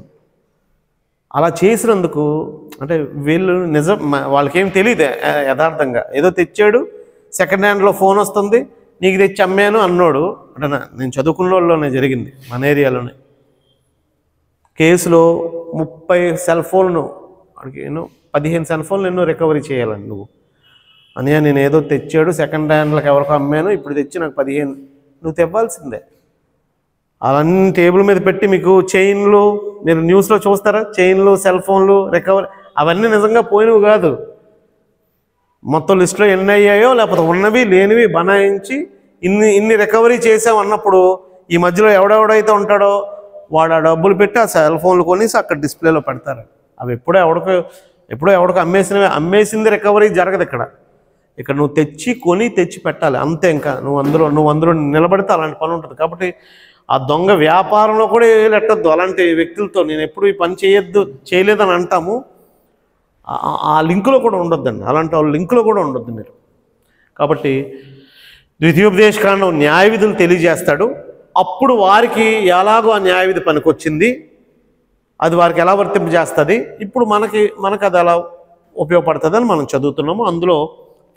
అలా చేసినందుకు అంటే వీళ్ళు నిజం, వాళ్ళకేం తెలియదు యథార్థంగా. ఏదో తెచ్చాడు, సెకండ్ హ్యాండ్లో ఫోన్ వస్తుంది, నీకు తెచ్చి అమ్మాను అన్నాడు. అంటే నేను చదువుకున్న వాళ్ళలోనే జరిగింది, మన ఏరియాలోనే. కేసులో 30 సెల్ ఫోన్లు, 15 సెల్ ఫోన్లు ఎన్నో రికవరీ చేయాలండి నువ్వు. అని నేను ఏదో తెచ్చాడు, సెకండ్ హ్యాండ్లకు ఎవరికో అమ్మాను, ఇప్పుడు తెచ్చి నాకు 15 నువ్వు తెవ్వాల్సిందే. అవన్నీ టేబుల్ మీద పెట్టి మీకు చైన్లు, మీరు న్యూస్లో చూస్తారా, చైన్లు, సెల్ ఫోన్లు రికవరీ, అవన్నీ నిజంగా పోయినవి కాదు. మొత్తం లిస్టులో ఎన్ని అయ్యాయో, లేకపోతే ఉన్నవి లేనివి బనాయించి ఇన్ని రికవరీ చేసాం అన్నప్పుడు, ఈ మధ్యలో ఎవడెవడైతే ఉంటాడో వాడు ఆ డబ్బులు పెట్టి ఆ సెల్ ఫోన్లు కొనేసి అక్కడ డిస్ప్లేలో పెడతారు. అవి ఎప్పుడో ఎవడికో అమ్మేసింది రికవరీ జరగదు ఇక్కడ నువ్వు తెచ్చి పెట్టాలి అంతే. ఇంకా నువ్వు అందులో నిలబడితే అలాంటి పని ఉంటుంది. కాబట్టి ఆ దొంగ వ్యాపారంలో కూడా వెళ్ళెట్టద్దు. అలాంటి వ్యక్తులతో నేను ఎప్పుడు ఈ పని చేయలేదని అంటాము, ఆ లింకులో కూడా ఉండొద్దండి. అలాంటి వాళ్ళ లింకులో కూడా ఉండొద్దు మీరు. కాబట్టి ద్వితీయోపదేశకాండం న్యాయ విధులు తెలియజేస్తాడు. అప్పుడు వారికి ఎలాగో ఆ న్యాయ విధి పనికొచ్చింది, అది వారికి ఎలా వర్తింపజేస్తుంది, ఇప్పుడు మనకు అది ఎలా ఉపయోగపడుతుంది అని మనం చదువుతున్నాము. అందులో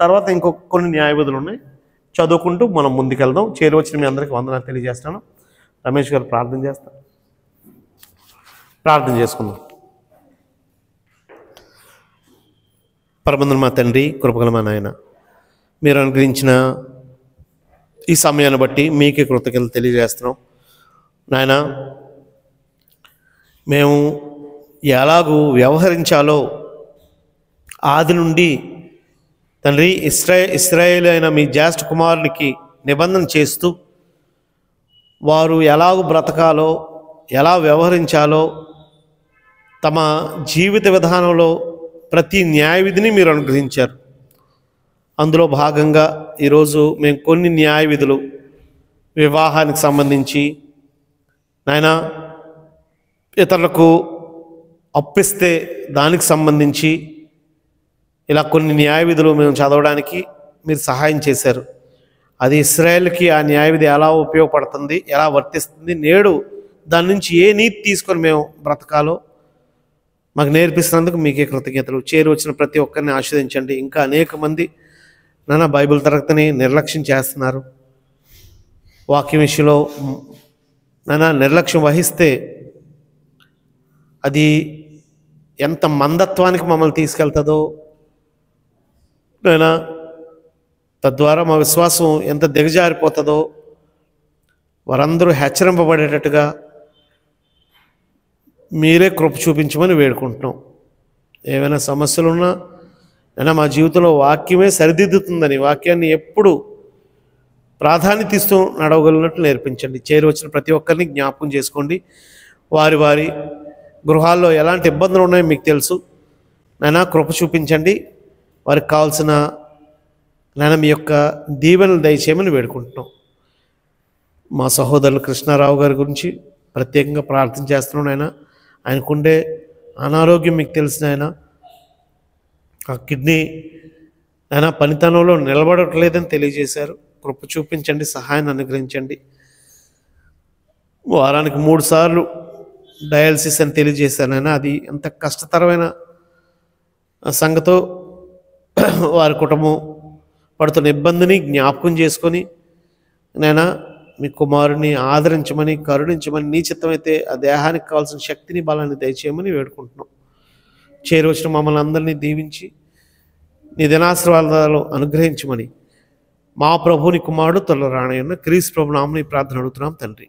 తర్వాత కొన్ని న్యాయ విధులు ఉన్నాయి, చదువుకుంటూ మనం ముందుకెళ్దాం. చేరువచ్చిన మీ అందరికీ వందనాలు తెలియజేస్తాను. రమేష్ గారు ప్రార్థన చేసుకుందాం. పరమందున మా తండ్రి, కృపగల మా నాయన, మీరు అనుగ్రహించిన ఈ సమయాన్ని బట్టి మీకే కృతజ్ఞతలు తెలియజేస్తున్నాం. నాయన, మేము ఎలాగూ వ్యవహరించాలో ఆది నుండి తండ్రి ఇశ్రాయేలు అయిన మీ జ్యేష్ఠ కుమారునికి నిబంధన చేస్తూ వారు ఎలాగూ బ్రతకాలో, ఎలా వ్యవహరించాలో, తమ జీవిత విధానంలో ప్రతి న్యాయ విధిని మీరు అనుగ్రహించారు. అందులో భాగంగా ఈరోజు మేము కొన్ని న్యాయ విధులు, వివాహానికి సంబంధించి నాయన, ఇతరులకు అప్పిస్తే దానికి సంబంధించి ఇలా కొన్ని న్యాయ విధులు మేము చదవడానికి మీరు సహాయం చేశారు. అది ఇశ్రాయేలుకి ఆ న్యాయ విధి ఎలా ఉపయోగపడుతుంది, ఎలా వర్తిస్తుంది, నేడు దాని నుంచి ఏ నీతి తీసుకొని మేము బ్రతకాలో మాకు నేర్పిస్తున్నందుకు మీకే కృతజ్ఞతలు. చేరి వచ్చిన ప్రతి ఒక్కరిని ఆశీర్వదించండి. ఇంకా అనేక మంది నాన్న బైబిల్ తరగతిని నిర్లక్ష్యం చేస్తున్నారు. వాక్యం విషయంలో నాన్న నిర్లక్ష్యం వహిస్తే అది ఎంత మందత్వానికి మమ్మల్ని తీసుకెళ్తుందో నైనా తద్వారా మా విశ్వాసం ఎంత దిగజారిపోతుందో వారందరూ హెచ్చరింపబడేటట్టుగా మీరే కృప చూపించమని వేడుకుంటున్నాం. ఏమైనా సమస్యలున్నా అయినా మా జీవితంలో వాక్యమే సరిదిద్దుతుందని వాక్యాన్ని ఎప్పుడు ప్రాధాన్యత ఇస్తూ నడవగలిగినట్టు నేర్పించండి. చేరువచ్చిన ప్రతి ఒక్కరిని జ్ఞాపకం చేసుకోండి. వారి వారి గృహాల్లో ఎలాంటి ఇబ్బందులు ఉన్నాయో మీకు తెలుసు. నైనా కృప చూపించండి. వారికి కావాల్సిన నైనా మీ యొక్క దీవెనలు దయచేయమని వేడుకుంటున్నాం. మా సహోదరులు కృష్ణారావు గారి గురించి ప్రత్యేకంగా ప్రార్థన చేస్తున్నాం. నాయన ఆయనకుండే అనారోగ్యం మీకు తెలిసిన ఆయన ఆ కిడ్నీ ఆయన పనితనంలో నిలబడట్లేదని తెలియజేశారు. కృప చూపించండి, సహాయాన్ని అనుగ్రహించండి. వారానికి 3 సార్లు డయాలసిస్ అని తెలియజేశాను. ఆయన అది ఎంత కష్టతరమైన సంగతో వారి కుటుంబం పడుతున్న ఇబ్బందిని జ్ఞాపకం చేసుకొని నైనా మీ కుమారుని ఆదరించమని, కరుణించమని, నీ చిత్తమైతే ఆ దేహానికి కావాల్సిన శక్తిని, బలాన్ని దయచేయమని వేడుకుంటున్నాం. చేరువచ్చిన మమ్మల్ని అందరినీ దీవించి నీ దినాశీర్వాదాలు అనుగ్రహించమని మా ప్రభుని కుమారుడు త్వరలో రానయ్యున్న క్రీస్తు ప్రభు నామమున ఈ ప్రార్థన అడుగుతున్నాం తండ్రి.